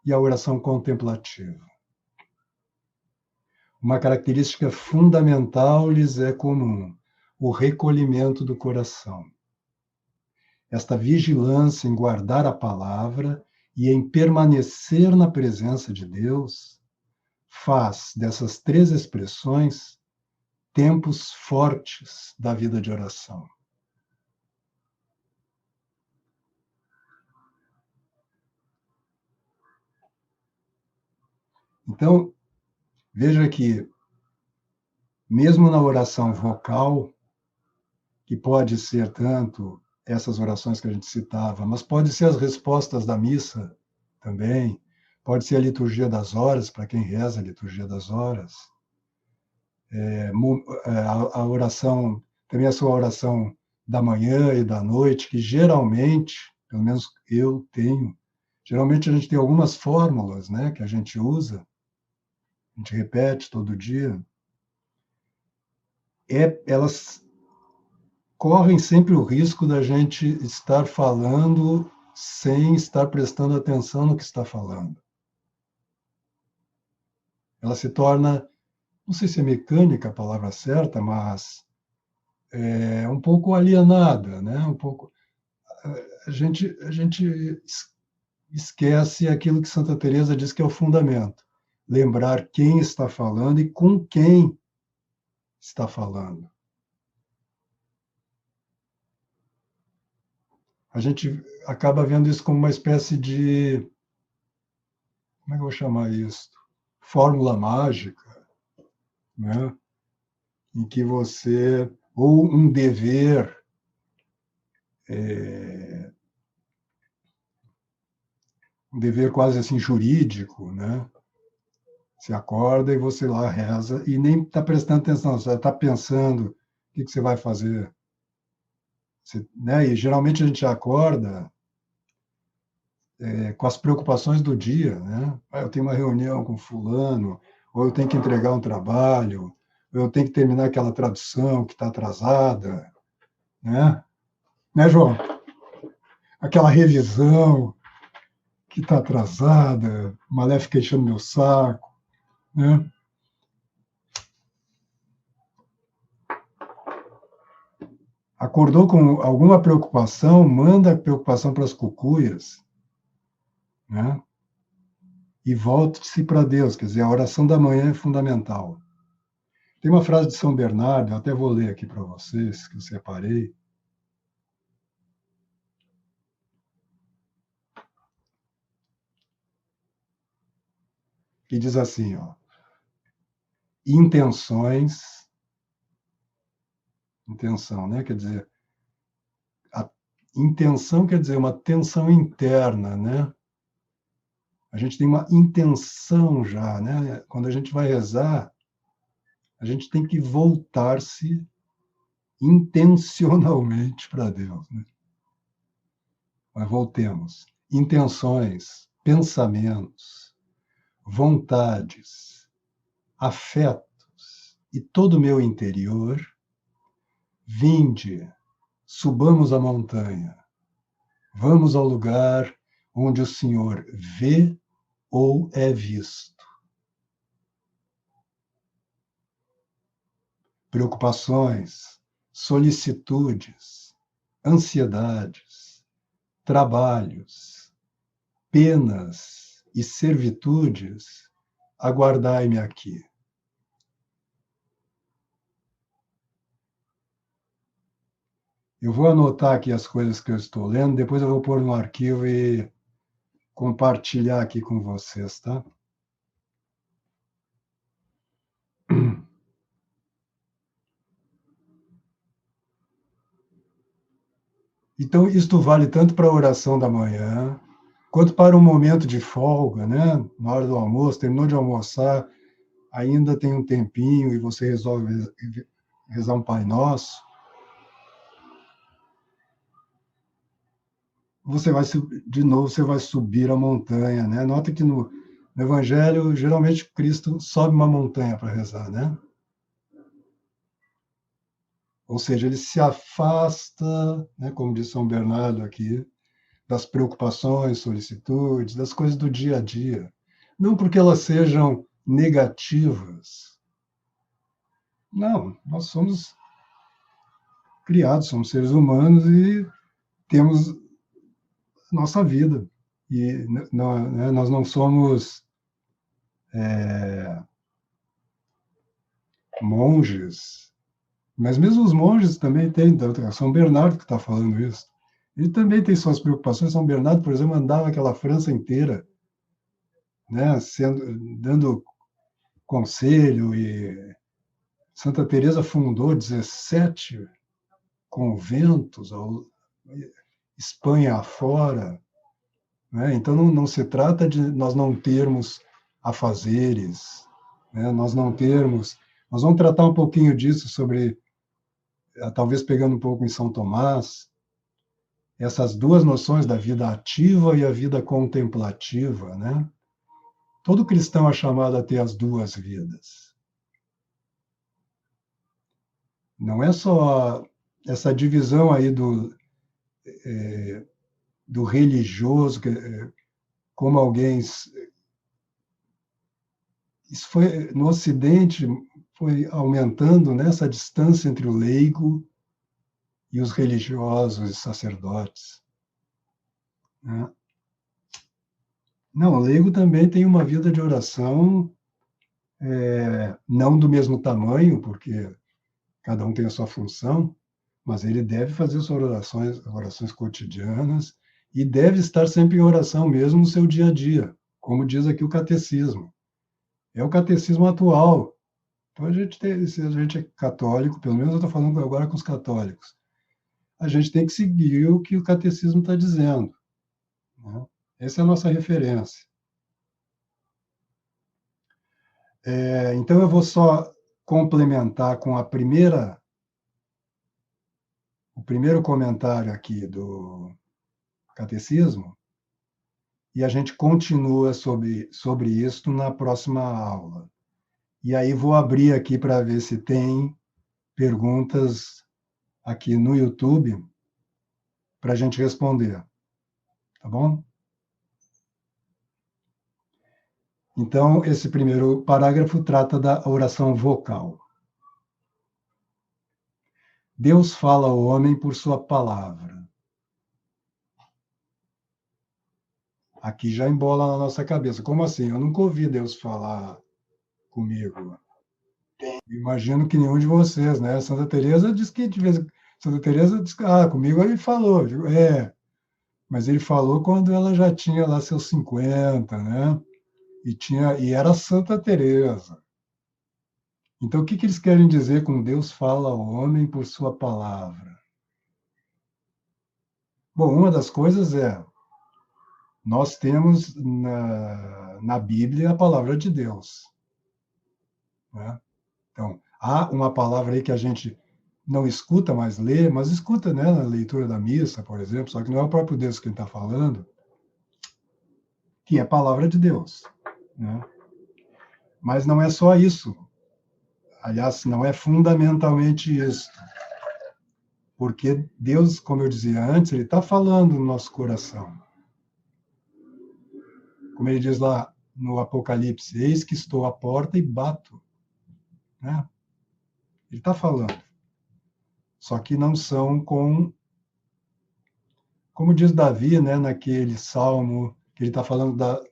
e a oração contemplativa. Uma característica fundamental lhes é comum: o recolhimento do coração. Esta vigilância em guardar a palavra e em permanecer na presença de Deus faz dessas 3 expressões tempos fortes da vida de oração. Então, veja que, mesmo na oração vocal, que pode ser tanto essas orações que a gente citava, mas pode ser as respostas da missa também, pode ser a liturgia das horas, para quem reza a liturgia das horas, a oração, também a sua oração da manhã e da noite, que geralmente, pelo menos eu tenho, geralmente a gente tem algumas fórmulas, né, que a gente usa, a gente repete todo dia, elas correm sempre o risco da gente estar falando sem estar prestando atenção no que está falando. Ela se torna, não sei se é mecânica a palavra certa, mas é um pouco alienada, né? Um pouco a gente esquece aquilo que Santa Teresa diz que é o fundamento: lembrar quem está falando e com quem está falando. A gente acaba vendo isso como uma espécie de, como é que eu vou chamar isso? Fórmula mágica, né? Em que você, ou um dever um dever quase assim jurídico, né? Você acorda e você lá reza e nem está prestando atenção, você está pensando o que você vai fazer. Você, né? E geralmente a gente acorda com as preocupações do dia, né? Eu tenho uma reunião com fulano, ou eu tenho que entregar um trabalho, ou eu tenho que terminar aquela tradução que está atrasada, né? Né, João? Aquela revisão que está atrasada, Malé fica enchendo meu saco, né? Acordou com alguma preocupação, manda a preocupação para as cucuias, né? E volte-se para Deus, quer dizer, a oração da manhã é fundamental. Tem uma frase de São Bernardo, eu até vou ler aqui para vocês, que eu separei, que diz assim, ó: intenção, né? Quer dizer, a intenção quer dizer uma tensão interna, né? A gente tem uma intenção já, né? Quando a gente vai rezar, a gente tem que voltar-se intencionalmente para Deus, né? Mas voltemos. Intenções, pensamentos, vontades, afetos e todo o meu interior, vinde, subamos a montanha, vamos ao lugar onde o Senhor vê ou é visto. preocupações, solicitudes, ansiedades, trabalhos, penas e servitudes, aguardai-me aqui. Eu vou anotar aqui as coisas que eu estou lendo, depois eu vou pôr no arquivo e compartilhar aqui com vocês, tá? Então, isto vale tanto para a oração da manhã, quanto para um momento de folga, né? Na hora do almoço, terminou de almoçar, ainda tem um tempinho e você resolve rezar um Pai Nosso, você vai de novo, você vai subir a montanha, né? Nota que no Evangelho, geralmente Cristo sobe uma montanha para rezar, né? Ou seja, ele se afasta, né, como diz São Bernardo aqui, das preocupações, solicitudes, das coisas do dia a dia. Não porque elas sejam negativas. Não, nós somos criados, somos seres humanos e temos nossa vida. E nós não somos monges, mas mesmo os monges também têm. São Bernardo que está falando isso. Ele também tem suas preocupações. São Bernardo, por exemplo, andava aquela França inteira, né, dando conselho, e Santa Teresa fundou 17 conventos, Espanha afora, né? Então não se trata de nós não termos afazeres, né? Nós não termos. Nós vamos tratar um pouquinho disso sobre, talvez pegando um pouco em São Tomás, essas duas noções da vida ativa e a vida contemplativa, né? Todo cristão é chamado a ter as duas vidas. Não é só essa divisão aí do religioso, como alguém. Isso foi, no Ocidente, foi aumentando, né, essa distância entre o leigo e os religiosos e sacerdotes, né? Não, o leigo também tem uma vida de oração, não do mesmo tamanho, porque cada um tem a sua função, mas ele deve fazer suas orações cotidianas, e deve estar sempre em oração mesmo no seu dia a dia, como diz aqui o catecismo. É o catecismo atual. Então, se a gente é católico, pelo menos eu estou falando agora com os católicos, a gente tem que seguir o que o catecismo está dizendo, né? Essa é a nossa referência. Então, eu vou só complementar com o primeiro comentário aqui do catecismo, e a gente continua sobre isso na próxima aula. E aí vou abrir aqui para ver se tem perguntas aqui no YouTube para a gente responder, tá bom? Então, esse primeiro parágrafo trata da oração vocal. Deus fala ao homem por sua palavra. Aqui já embola na nossa cabeça. Como assim? Eu nunca ouvi Deus falar comigo. Imagino que nenhum de vocês, né? Santa Teresa diz que Santa Teresa diz que comigo ele falou. Eu digo, mas ele falou quando ela já tinha lá seus 50, né? E era Santa Teresa. Então, o que eles querem dizer com Deus fala ao homem por sua palavra? Bom, uma das coisas nós temos na Bíblia a palavra de Deus, né? Então, há uma palavra aí que a gente não escuta mais ler, mas escuta, né, na leitura da missa, por exemplo, só que não é o próprio Deus quem está falando, que é a palavra de Deus, né? Mas não é só isso. Aliás, não é fundamentalmente isso. Porque Deus, como eu dizia antes, ele está falando no nosso coração. Como ele diz lá no Apocalipse, eis que estou à porta e bato, né? Ele está falando. Só que não são como diz Davi, né, naquele salmo que ele está falando da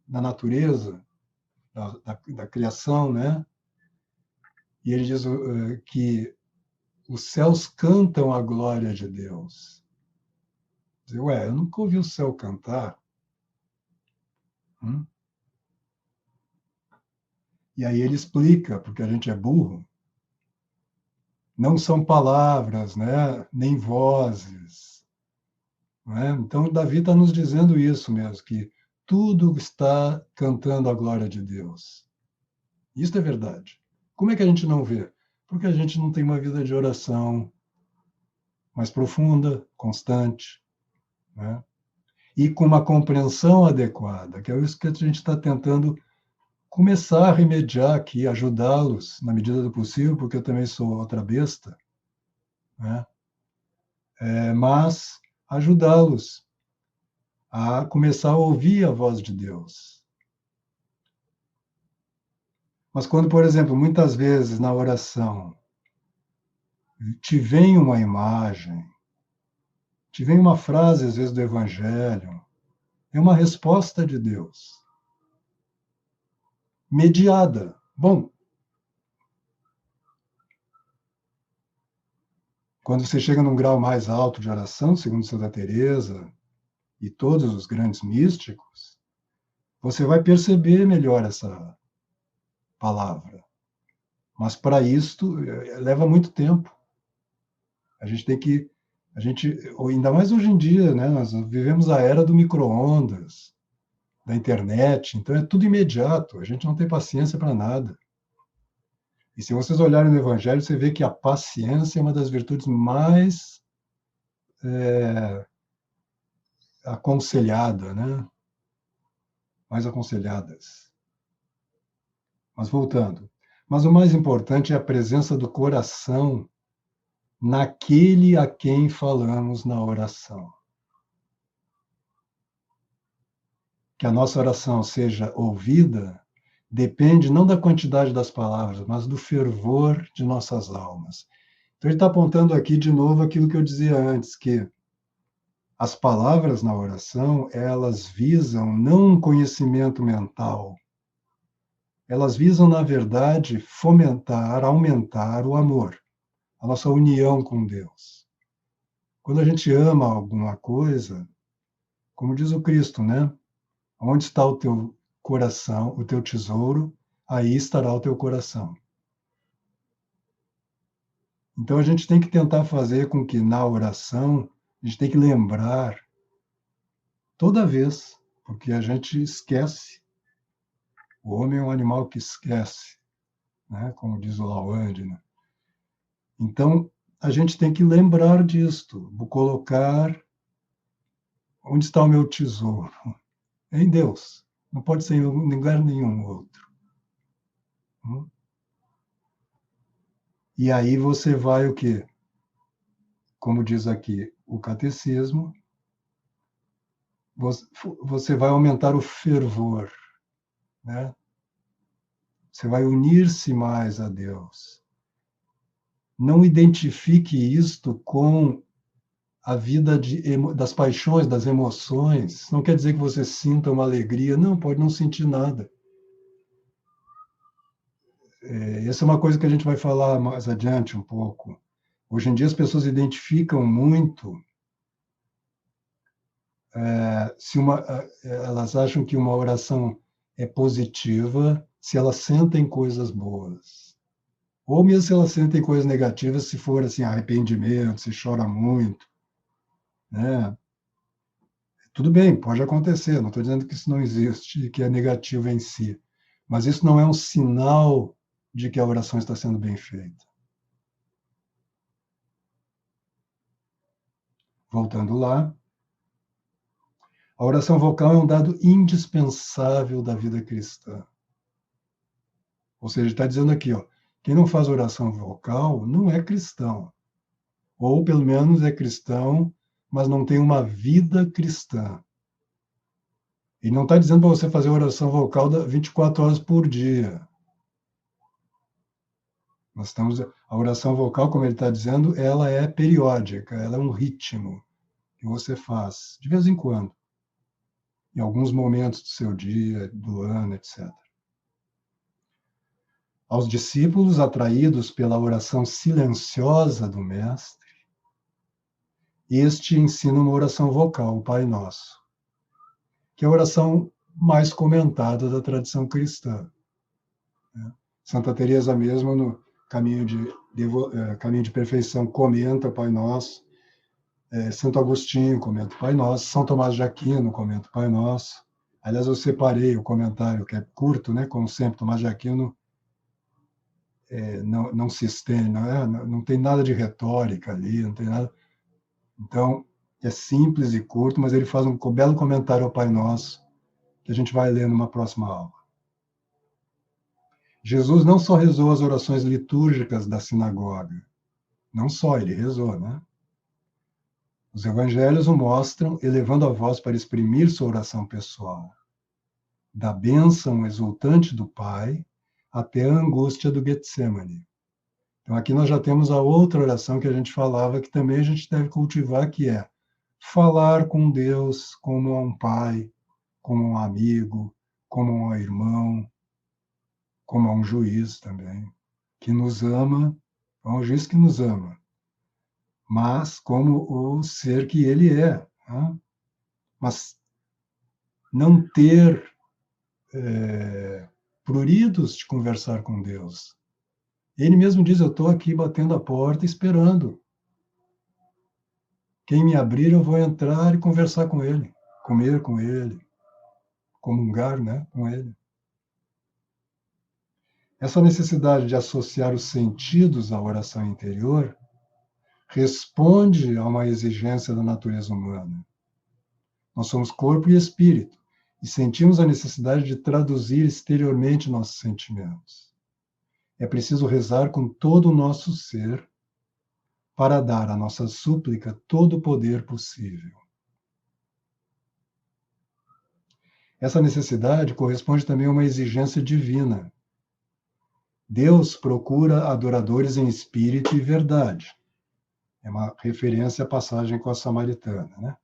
natureza, da criação, né? E ele diz que os céus cantam a glória de Deus. Diz, ué, eu nunca ouvi o céu cantar. Hum? E aí ele explica, porque a gente é burro, não são palavras, né? Nem vozes. Não é? Então, Davi está nos dizendo isso mesmo, que tudo está cantando a glória de Deus. Isso é verdade. Como é que a gente não vê? Porque a gente não tem uma vida de oração mais profunda, constante, né? E com uma compreensão adequada, que é isso que a gente está tentando começar a remediar aqui, ajudá-los na medida do possível, porque eu também sou outra besta, né? Mas ajudá-los a começar a ouvir a voz de Deus. Mas quando, por exemplo, muitas vezes na oração te vem uma imagem, te vem uma frase, às vezes, do Evangelho, é uma resposta de Deus, mediada. Bom, quando você chega num grau mais alto de oração, segundo Santa Teresa e todos os grandes místicos, você vai perceber melhor essa palavra. Mas para isto leva muito tempo. A gente tem que, ainda mais hoje em dia, né? Nós vivemos a era do micro-ondas, da internet, então é tudo imediato. A gente não tem paciência para nada. E se vocês olharem no Evangelho, você vê que a paciência é uma das virtudes mais aconselhada, né? Mais aconselhadas. Mas voltando. Mas o mais importante é a presença do coração naquele a quem falamos na oração. Que a nossa oração seja ouvida depende não da quantidade das palavras, mas do fervor de nossas almas. Então ele está apontando aqui de novo aquilo que eu dizia antes, que as palavras na oração, elas visam não um conhecimento mental, elas visam, na verdade, fomentar, aumentar o amor, a nossa união com Deus. Quando a gente ama alguma coisa, como diz o Cristo, né? Onde está o teu coração, o teu tesouro, aí estará o teu coração. Então a gente tem que tentar fazer com que na oração, a gente tem que lembrar toda vez, porque a gente esquece. O homem é um animal que esquece, né? Como diz o Lawande, né? Então, a gente tem que lembrar disto, vou colocar onde está o meu tesouro. É em Deus. Não pode ser em lugar nenhum outro. E aí você vai o quê? Como diz aqui o catecismo, você vai aumentar o fervor, né? Você vai unir-se mais a Deus. Não identifique isto com a vida das paixões, das emoções. Não quer dizer que você sinta uma alegria. Não, pode não sentir nada. Essa é uma coisa que a gente vai falar mais adiante um pouco. Hoje em dia as pessoas identificam muito elas acham que uma oração é positiva se elas sentem coisas boas. Ou mesmo se elas sentem coisas negativas, se for assim, arrependimento, se chora muito, né? Tudo bem, pode acontecer, não estou dizendo que isso não existe, que é negativo em si, mas isso não é um sinal de que a oração está sendo bem feita. Voltando lá, a oração vocal é um dado indispensável da vida cristã. Ou seja, está dizendo aqui, ó, quem não faz oração vocal não é cristão. Ou, pelo menos, é cristão, mas não tem uma vida cristã. E não está dizendo para você fazer oração vocal 24 horas por dia. A oração vocal, como ele está dizendo, ela é periódica, ela é um ritmo que você faz de vez em quando, em alguns momentos do seu dia, do ano, etc. Aos discípulos atraídos pela oração silenciosa do Mestre, este ensina uma oração vocal, o Pai Nosso, que é a oração mais comentada da tradição cristã. Santa Teresa mesmo, no Caminho de Perfeição, comenta o Pai Nosso. Santo Agostinho comenta o Pai Nosso. São Tomás de Aquino comenta o Pai Nosso. Aliás, eu separei o comentário, que é curto, né? Como sempre, Tomás de Aquino não se estende, não tem nada de retórica ali, não tem nada. Então, é simples e curto, mas ele faz um belo comentário ao Pai Nosso, que a gente vai ler numa próxima aula. Jesus não só rezou as orações litúrgicas da sinagoga, não só, ele rezou, né? Os evangelhos o mostram elevando a voz para exprimir sua oração pessoal, da bênção exultante do Pai até a angústia do Getsemane. Então aqui nós já temos a outra oração que a gente falava, que também a gente deve cultivar, que é falar com Deus como a um pai, como um amigo, como um irmão, como a um juiz também, que nos ama, é um juiz que nos ama, mas como o ser que ele é. Né? Mas não ter pruridos de conversar com Deus. Ele mesmo diz, eu estou aqui batendo a porta esperando. Quem me abrir, eu vou entrar e conversar com ele, comer com ele, comungar, né, com ele. Essa necessidade de associar os sentidos à oração interior responde a uma exigência da natureza humana. Nós somos corpo e espírito, e sentimos a necessidade de traduzir exteriormente nossos sentimentos. É preciso rezar com todo o nosso ser para dar à nossa súplica todo o poder possível. Essa necessidade corresponde também a uma exigência divina. Deus procura adoradores em espírito e verdade. É uma referência à passagem com a samaritana, né?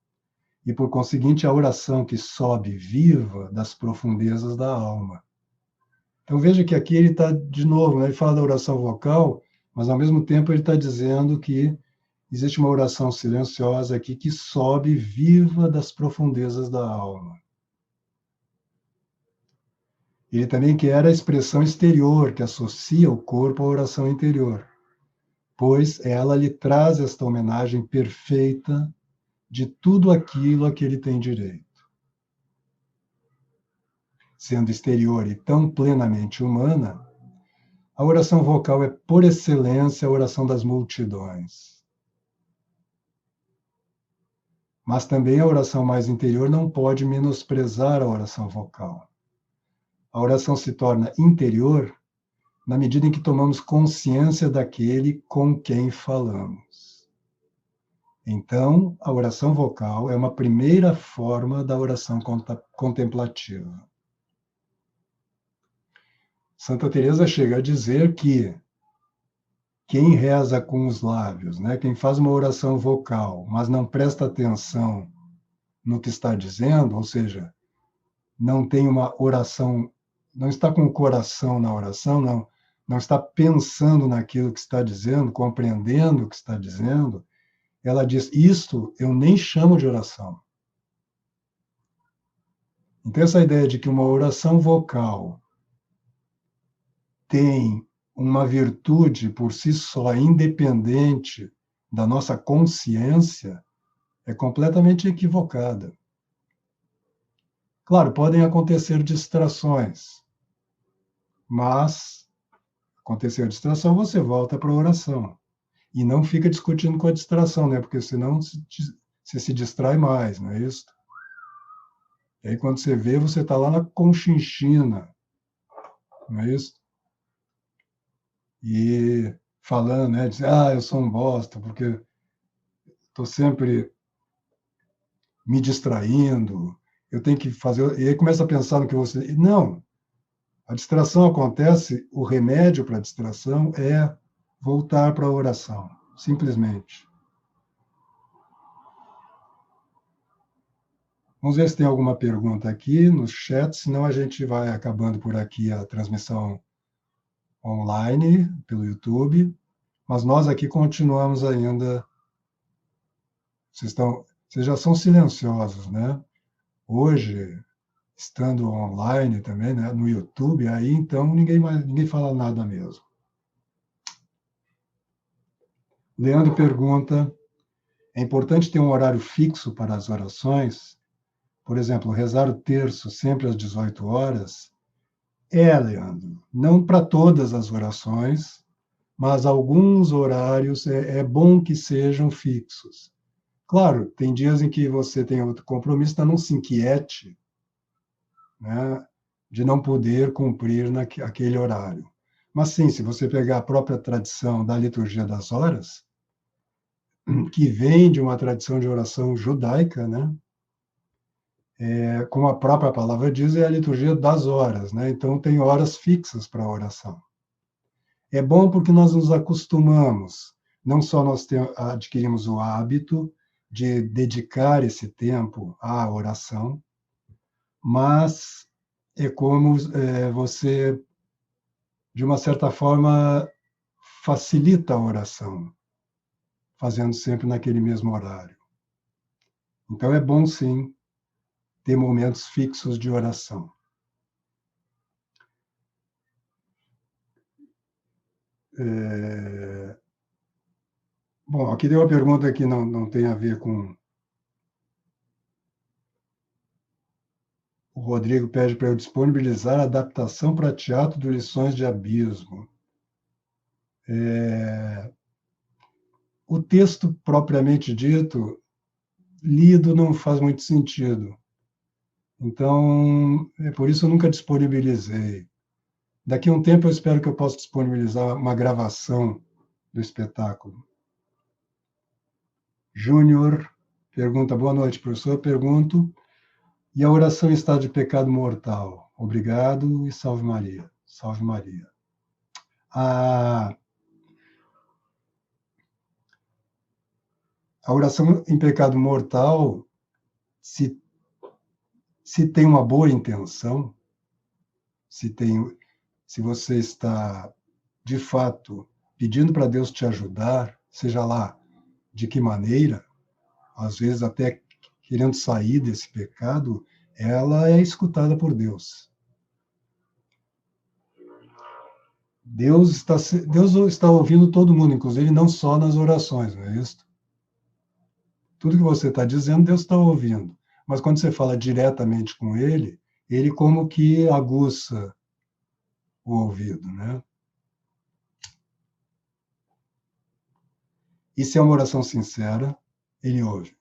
E, por conseguinte, a oração que sobe viva das profundezas da alma. Então, veja que aqui ele está, de novo, né? Ele fala da oração vocal, mas, ao mesmo tempo, ele está dizendo que existe uma oração silenciosa aqui que sobe viva das profundezas da alma. Ele também quer a expressão exterior, que associa o corpo à oração interior, pois ela lhe traz esta homenagem perfeita de tudo aquilo a que ele tem direito. Sendo exterior e tão plenamente humana, a oração vocal é, por excelência, a oração das multidões. Mas também a oração mais interior não pode menosprezar a oração vocal. A oração se torna interior na medida em que tomamos consciência daquele com quem falamos. Então, a oração vocal é uma primeira forma da oração contemplativa. Santa Teresa chega a dizer que quem reza com os lábios, né, quem faz uma oração vocal, mas não presta atenção no que está dizendo, ou seja, não tem uma oração, não está com o coração na oração, não está pensando naquilo que está dizendo, compreendendo o que está dizendo, ela diz, isto eu nem chamo de oração. Então, essa ideia de que uma oração vocal tem uma virtude por si só, independente da nossa consciência, é completamente equivocada. Claro, podem acontecer distrações, mas acontecer a distração, você volta para a oração. E não fica discutindo com a distração, né? Porque senão você se distrai mais, não é isso? E aí, quando você vê, você está lá na Conchinchina, não é isso? E falando, né? Diz, eu sou um bosta, porque estou sempre me distraindo, eu tenho que fazer... E aí começa a pensar no que você... Não! A distração acontece, o remédio para a distração é voltar para a oração, simplesmente. Vamos ver se tem alguma pergunta aqui no chat, senão a gente vai acabando por aqui a transmissão online, pelo YouTube, mas nós aqui continuamos ainda. Vocês já são silenciosos, né? Hoje, estando online também, né, no YouTube, aí então ninguém fala nada mesmo. Leandro pergunta: é importante ter um horário fixo para as orações? Por exemplo, rezar o terço sempre às 18 horas? Leandro, não para todas as orações, mas alguns horários é bom que sejam fixos. Claro, tem dias em que você tem outro compromisso, então não se inquiete, né, de não poder cumprir aquele horário. Mas sim, se você pegar a própria tradição da liturgia das horas, que vem de uma tradição de oração judaica, né, como a própria palavra diz, é a liturgia das horas, né? Então tem horas fixas para a oração. É bom porque nós nos acostumamos, não só nós adquirimos o hábito de dedicar esse tempo à oração, mas é como você, de uma certa forma, facilita a oração, fazendo sempre naquele mesmo horário. Então é bom, sim, ter momentos fixos de oração. Bom, aqui tem uma pergunta que não tem a ver com... O Rodrigo pede para eu disponibilizar a adaptação para teatro de Lições de Abismo. O texto propriamente dito, lido, não faz muito sentido. Então, por isso eu nunca disponibilizei. Daqui a um tempo eu espero que eu possa disponibilizar uma gravação do espetáculo. Júnior pergunta: boa noite, professor. Pergunto: e a oração em estado de pecado mortal? Obrigado e salve Maria. Salve Maria. A oração em pecado mortal, se tem uma boa intenção, se você está, de fato, pedindo para Deus te ajudar, seja lá de que maneira, às vezes até querendo sair desse pecado, ela é escutada por Deus. Deus está ouvindo todo mundo, inclusive não só nas orações, não é isso? Tudo que você está dizendo, Deus está ouvindo. Mas quando você fala diretamente com Ele, Ele como que aguça o ouvido, né? E se é uma oração sincera, Ele ouve.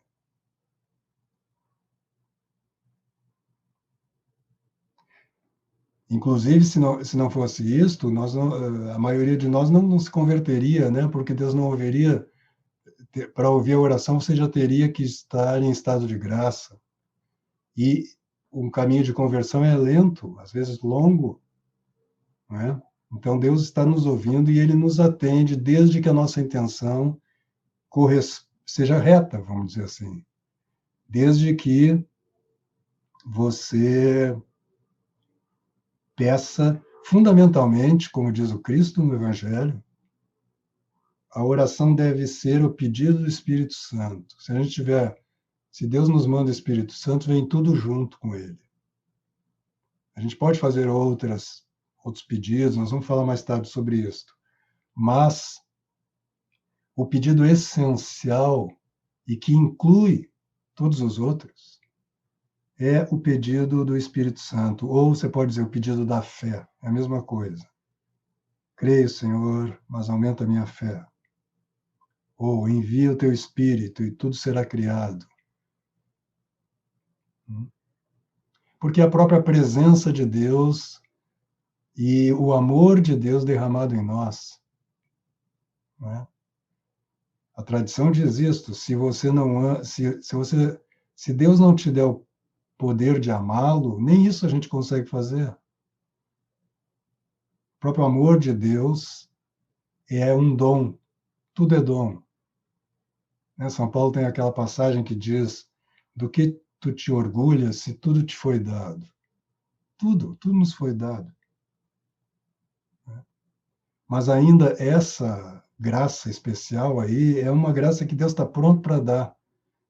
Inclusive, se não fosse isto, a maioria de nós não se converteria, né? Porque Deus não ouviria. Para ouvir a oração, você já teria que estar em estado de graça. E um caminho de conversão é lento, às vezes longo, né? Então, Deus está nos ouvindo e Ele nos atende desde que a nossa intenção seja reta, vamos dizer assim. Desde que você peça, fundamentalmente, como diz o Cristo no Evangelho, a oração deve ser o pedido do Espírito Santo. Se Deus nos manda o Espírito Santo, vem tudo junto com ele. A gente pode fazer outros pedidos, nós vamos falar mais tarde sobre isso. Mas o pedido essencial, e que inclui todos os outros, é o pedido do Espírito Santo, ou você pode dizer o pedido da fé, é a mesma coisa. Creio, Senhor, mas aumenta a minha fé. Ou envia o teu Espírito e tudo será criado. Porque a própria presença de Deus e o amor de Deus derramado em nós, né? A tradição diz isto: se você não se Deus não te der o poder de amá-lo, nem isso a gente consegue fazer. O próprio amor de Deus é um dom, tudo é dom. Né? São Paulo tem aquela passagem que diz: do que tu te orgulhas se tudo te foi dado? Tudo nos foi dado. Mas ainda essa graça especial aí é uma graça que Deus está pronto para dar,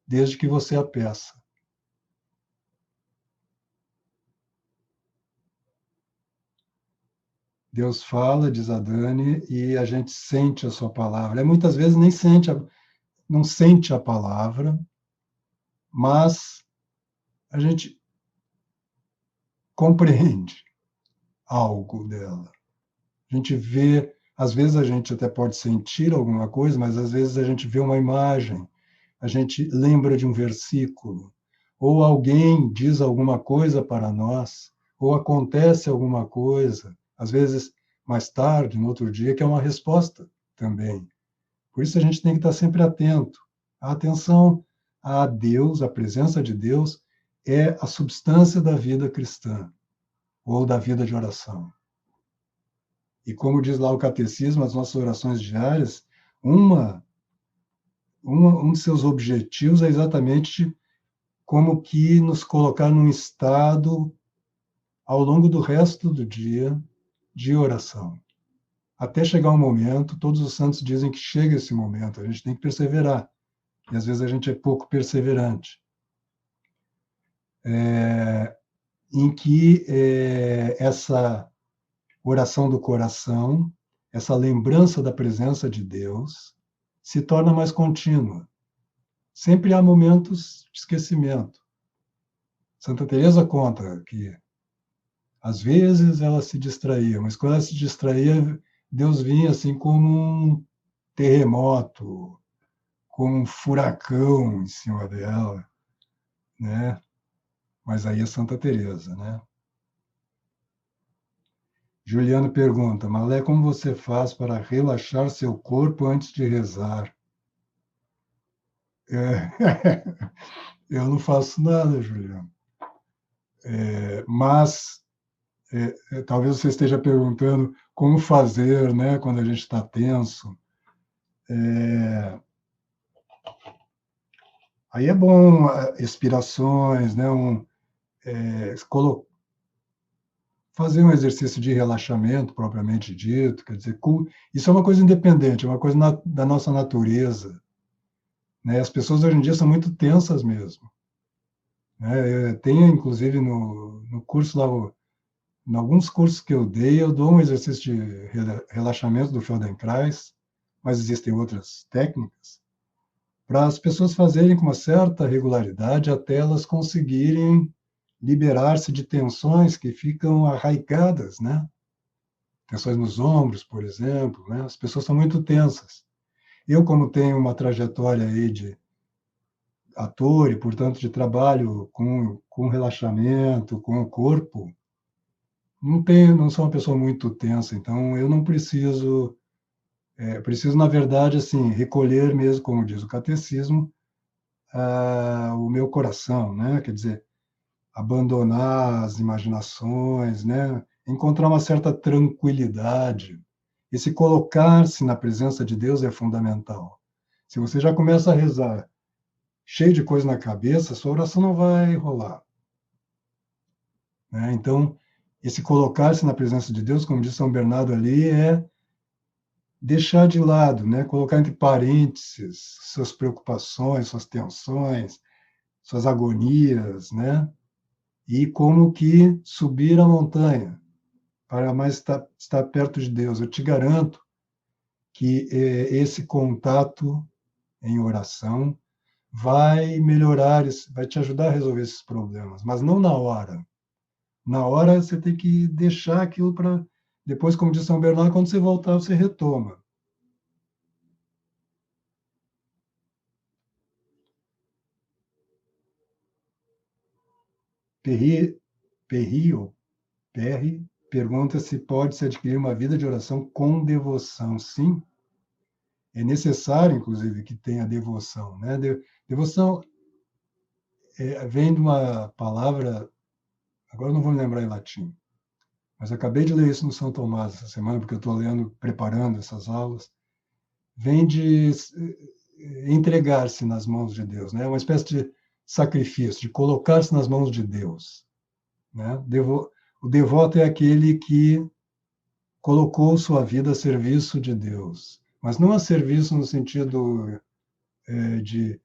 desde que você a peça. Deus fala, diz a Dani, e a gente sente a sua palavra. Muitas vezes nem sente não sente a palavra, mas a gente compreende algo dela. A gente vê, às vezes a gente até pode sentir alguma coisa, mas às vezes a gente vê uma imagem, a gente lembra de um versículo, ou alguém diz alguma coisa para nós, ou acontece alguma coisa, às vezes mais tarde, no outro dia, que é uma resposta também. Por isso a gente tem que estar sempre atento. A atenção a Deus, a presença de Deus, é a substância da vida cristã, ou da vida de oração. E como diz lá o catecismo, as nossas orações diárias, um de seus objetivos é exatamente como que nos colocar num estado ao longo do resto do dia de oração. Até chegar um momento, todos os santos dizem que chega esse momento, a gente tem que perseverar. E às vezes a gente é pouco perseverante. Em que essa oração do coração, essa lembrança da presença de Deus, se torna mais contínua. Sempre há momentos de esquecimento. Santa Teresa conta que às vezes ela se distraía, mas quando ela se distraía, Deus vinha assim como um terremoto, como um furacão em cima dela, né? Mas aí é Santa Teresa, né? Juliano pergunta: Malé, como você faz para relaxar seu corpo antes de rezar? Eu não faço nada, Juliano. Mas talvez você esteja perguntando como fazer, né, quando a gente está tenso. Aí é bom expirações, né, fazer um exercício de relaxamento propriamente dito, quer dizer, isso é uma coisa independente, é uma coisa da nossa natureza, né? As pessoas hoje em dia são muito tensas mesmo, né? Tem inclusive no curso lá, em alguns cursos que eu dei, eu dou um exercício de relaxamento do Feldenkrais, mas existem outras técnicas para as pessoas fazerem com uma certa regularidade até elas conseguirem liberar-se de tensões que ficam arraigadas, né? Tensões nos ombros, por exemplo, né? As pessoas são muito tensas. Eu, como tenho uma trajetória aí de ator e, portanto, de trabalho com relaxamento, com o corpo, não sou uma pessoa muito tensa, então eu não preciso, preciso, na verdade, assim, recolher mesmo, como diz o catecismo, o meu coração, né? Quer dizer, abandonar as imaginações, né? Encontrar uma certa tranquilidade. E se colocar-se na presença de Deus é fundamental. Se você já começa a rezar cheio de coisa na cabeça, sua oração não vai rolar. Né? Então, esse colocar-se na presença de Deus, como diz São Bernardo ali, é deixar de lado, né? Colocar entre parênteses suas preocupações, suas tensões, suas agonias, né? E como que subir a montanha para mais estar perto de Deus. Eu te garanto que esse contato em oração vai melhorar, vai te ajudar a resolver esses problemas, mas não na hora. Na hora você tem que deixar aquilo para depois, como diz São Bernardo, quando você voltar, você retoma. Perri, Perry pergunta se pode-se adquirir uma vida de oração com devoção. Sim, é necessário, inclusive, que tenha devoção. Né? Devoção vem de uma palavra, agora não vou me lembrar em latim, mas acabei de ler isso no São Tomás essa semana, porque eu estou lendo, preparando essas aulas, vem de entregar-se nas mãos de Deus, né? Uma espécie de sacrifício, de colocar-se nas mãos de Deus, né? O devoto é aquele que colocou sua vida a serviço de Deus, mas não a serviço no sentido de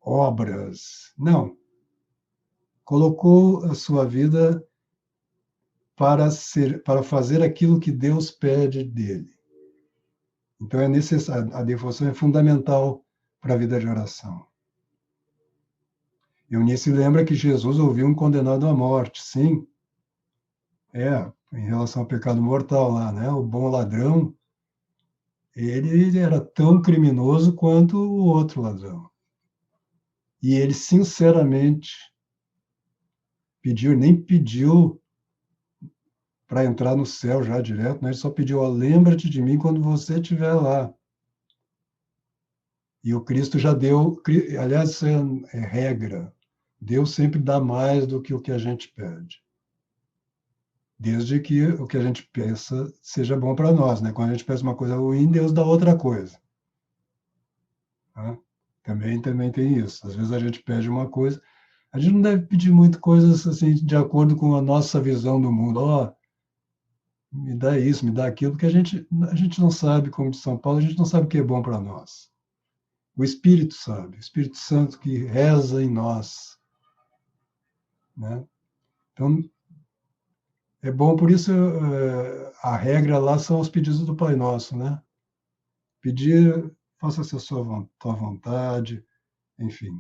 obras, não. Colocou a sua vida para fazer aquilo que Deus pede dele. Então é necessário, a devoção é fundamental para a vida de oração. Eunice lembra que Jesus ouviu um condenado à morte, sim. Em relação ao pecado mortal lá, né? O bom ladrão, ele era tão criminoso quanto o outro ladrão. E ele, sinceramente, nem pediu para entrar no céu já direto, né? Ele só pediu, lembra-te de mim quando você estiver lá. E o Cristo já deu, aliás, isso é regra. Deus sempre dá mais do que o que a gente pede. Desde que o que a gente peça seja bom para nós, né? Quando a gente peça uma coisa ruim, Deus dá outra coisa. Tá? Também tem isso. Às vezes a gente pede uma coisa, a gente não deve pedir muito coisas assim de acordo com a nossa visão do mundo. Me dá isso, me dá aquilo, porque a gente não sabe, como de São Paulo, a gente não sabe o que é bom para nós. O Espírito sabe, o Espírito Santo que reza em nós, né? Então, é bom, por isso a regra lá são os pedidos do Pai Nosso, né? Pedir, faça-se a tua vontade, enfim.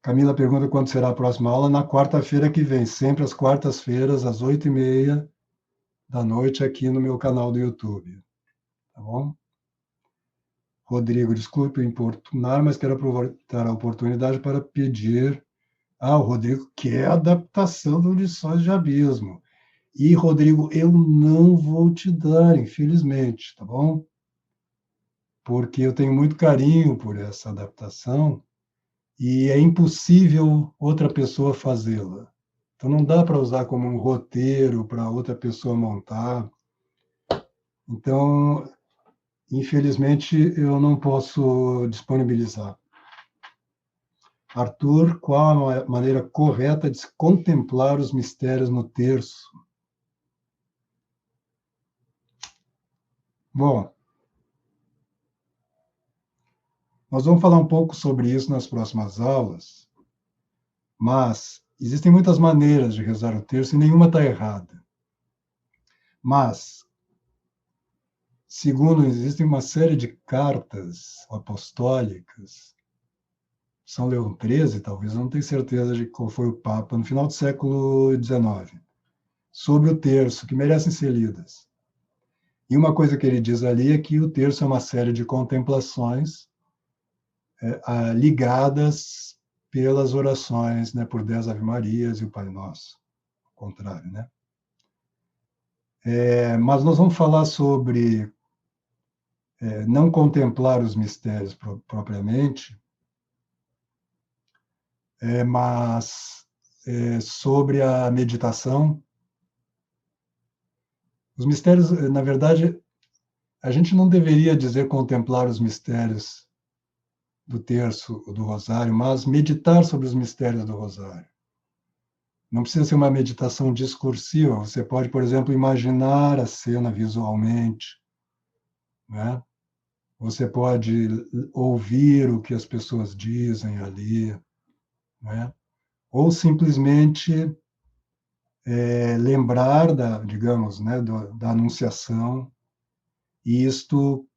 Camila pergunta quando será a próxima aula. Na quarta-feira que vem, sempre às quartas-feiras, às 8h30 da noite, aqui no meu canal do YouTube. Tá bom? Rodrigo, desculpe importunar, mas quero aproveitar a oportunidade para pedir. O Rodrigo quer adaptação do Lições de Abismo. E, Rodrigo, eu não vou te dar, infelizmente, tá bom? Porque eu tenho muito carinho por essa adaptação e é impossível outra pessoa fazê-la. Então, não dá para usar como um roteiro para outra pessoa montar. Então, infelizmente, eu não posso disponibilizar. Arthur, qual a maneira correta de se contemplar os mistérios no terço? Bom, nós vamos falar um pouco sobre isso nas próximas aulas, mas existem muitas maneiras de rezar o terço e nenhuma está errada. Mas, segundo, existem uma série de cartas apostólicas, São Leão XIII, talvez, eu não tenho certeza de qual foi o Papa, no final do século XIX, sobre o terço, que merecem ser lidas. E uma coisa que ele diz ali é que o terço é uma série de contemplações ligadas pelas orações, né, por 10 Ave-Marias e o Pai Nosso, ao contrário, né? Mas nós vamos falar sobre não contemplar os mistérios propriamente, mas sobre a meditação. Os mistérios, na verdade, a gente não deveria dizer contemplar os mistérios do terço do rosário, mas meditar sobre os mistérios do rosário. Não precisa ser uma meditação discursiva, você pode, por exemplo, imaginar a cena visualmente, né? Você pode ouvir o que as pessoas dizem ali, né? Ou simplesmente lembrar digamos, né, da Anunciação, e isto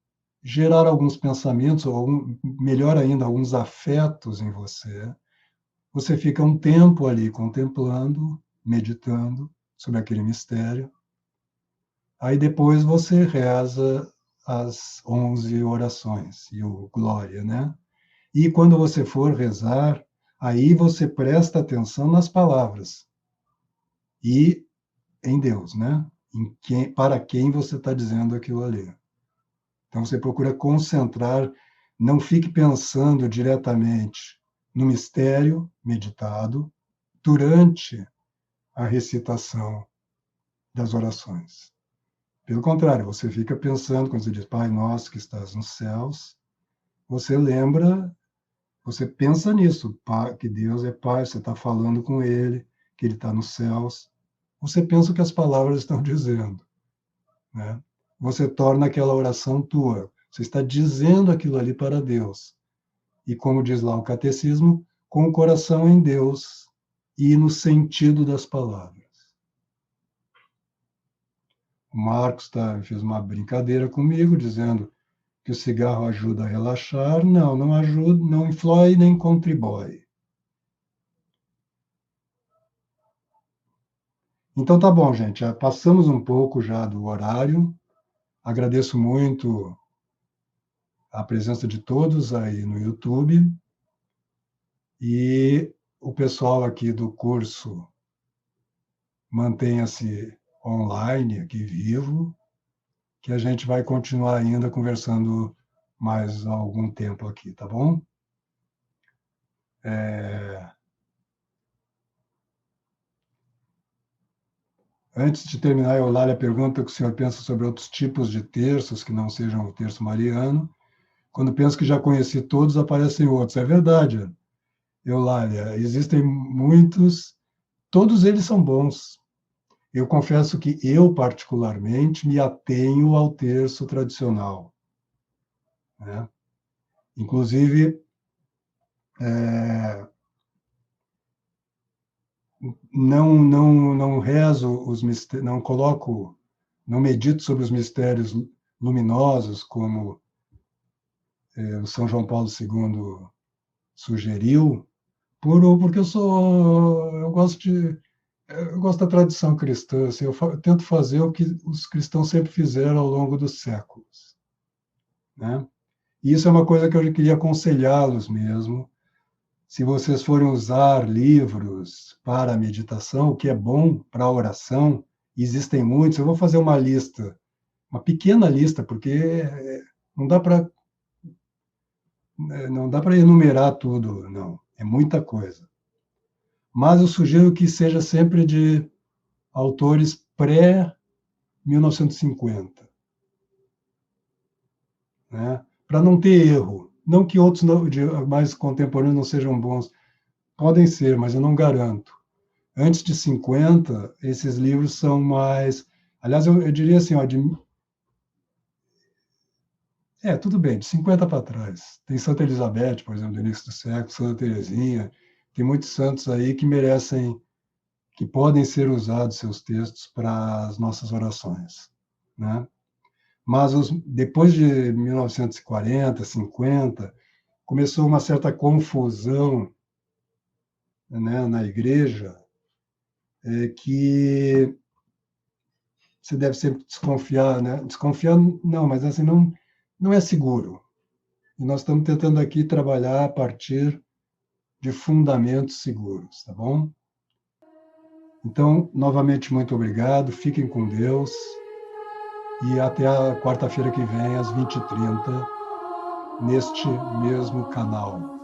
gerar alguns pensamentos, ou melhor ainda, alguns afetos em você. Você fica um tempo ali contemplando, meditando sobre aquele mistério. Aí depois você reza as 11 orações e o Glória, né? E quando você for rezar, aí você presta atenção nas palavras e em Deus, né? Para quem você está dizendo aquilo ali. Então você procura concentrar, não fique pensando diretamente no mistério meditado durante a recitação das orações. Pelo contrário, você fica pensando, quando você diz Pai Nosso que estás nos céus, você lembra, você pensa nisso, que Deus é Pai, você está falando com Ele, que Ele está nos céus. Você pensa o que as palavras estão dizendo, né? Você torna aquela oração tua. Você está dizendo aquilo ali para Deus. E como diz lá o catecismo, com o coração em Deus e no sentido das palavras. O Marcos fez uma brincadeira comigo, dizendo que o cigarro ajuda a relaxar. Não, não ajuda, não influi nem contribui. Então tá bom, gente. Já passamos um pouco já do horário. Agradeço muito a presença de todos aí no YouTube. E o pessoal aqui do curso mantenha-se online, aqui vivo, que a gente vai continuar ainda conversando mais algum tempo aqui, tá bom? Antes de terminar, a Eulália pergunta o que o senhor pensa sobre outros tipos de terços que não sejam o terço mariano. Quando penso que já conheci todos, aparecem outros. É verdade, Eulália. Existem muitos, todos eles são bons. Eu confesso que eu, particularmente, me atenho ao terço tradicional, né? Inclusive, não rezo os mistérios, não coloco, não medito sobre os mistérios luminosos, como o São João Paulo II sugeriu, porque eu gosto da tradição cristã, assim, eu tento fazer o que os cristãos sempre fizeram ao longo dos séculos, né? E isso é uma coisa que eu queria aconselhá-los mesmo. Se vocês forem usar livros para a meditação, o que é bom para a oração, existem muitos. Eu vou fazer uma lista, uma pequena lista, porque não dá para enumerar tudo, não. É muita coisa. Mas eu sugiro que seja sempre de autores pré-1950, né? Para não ter erro. Não que outros mais contemporâneos não sejam bons. Podem ser, mas eu não garanto. Antes de 50, esses livros são mais... Aliás, eu diria assim, ó, tudo bem, de 50 para trás. Tem Santa Elizabeth, por exemplo, do início do século, Santa Teresinha, tem muitos santos aí que merecem, que podem ser usados seus textos para as nossas orações, né? Mas depois de 1940, 50, começou uma certa confusão, né, na igreja, que você deve sempre desconfiar, né? Desconfiar não, mas assim não é seguro. E nós estamos tentando aqui trabalhar a partir de fundamentos seguros, tá bom? Então, novamente, muito obrigado, fiquem com Deus e até a quarta-feira que vem, às 20h30, neste mesmo canal.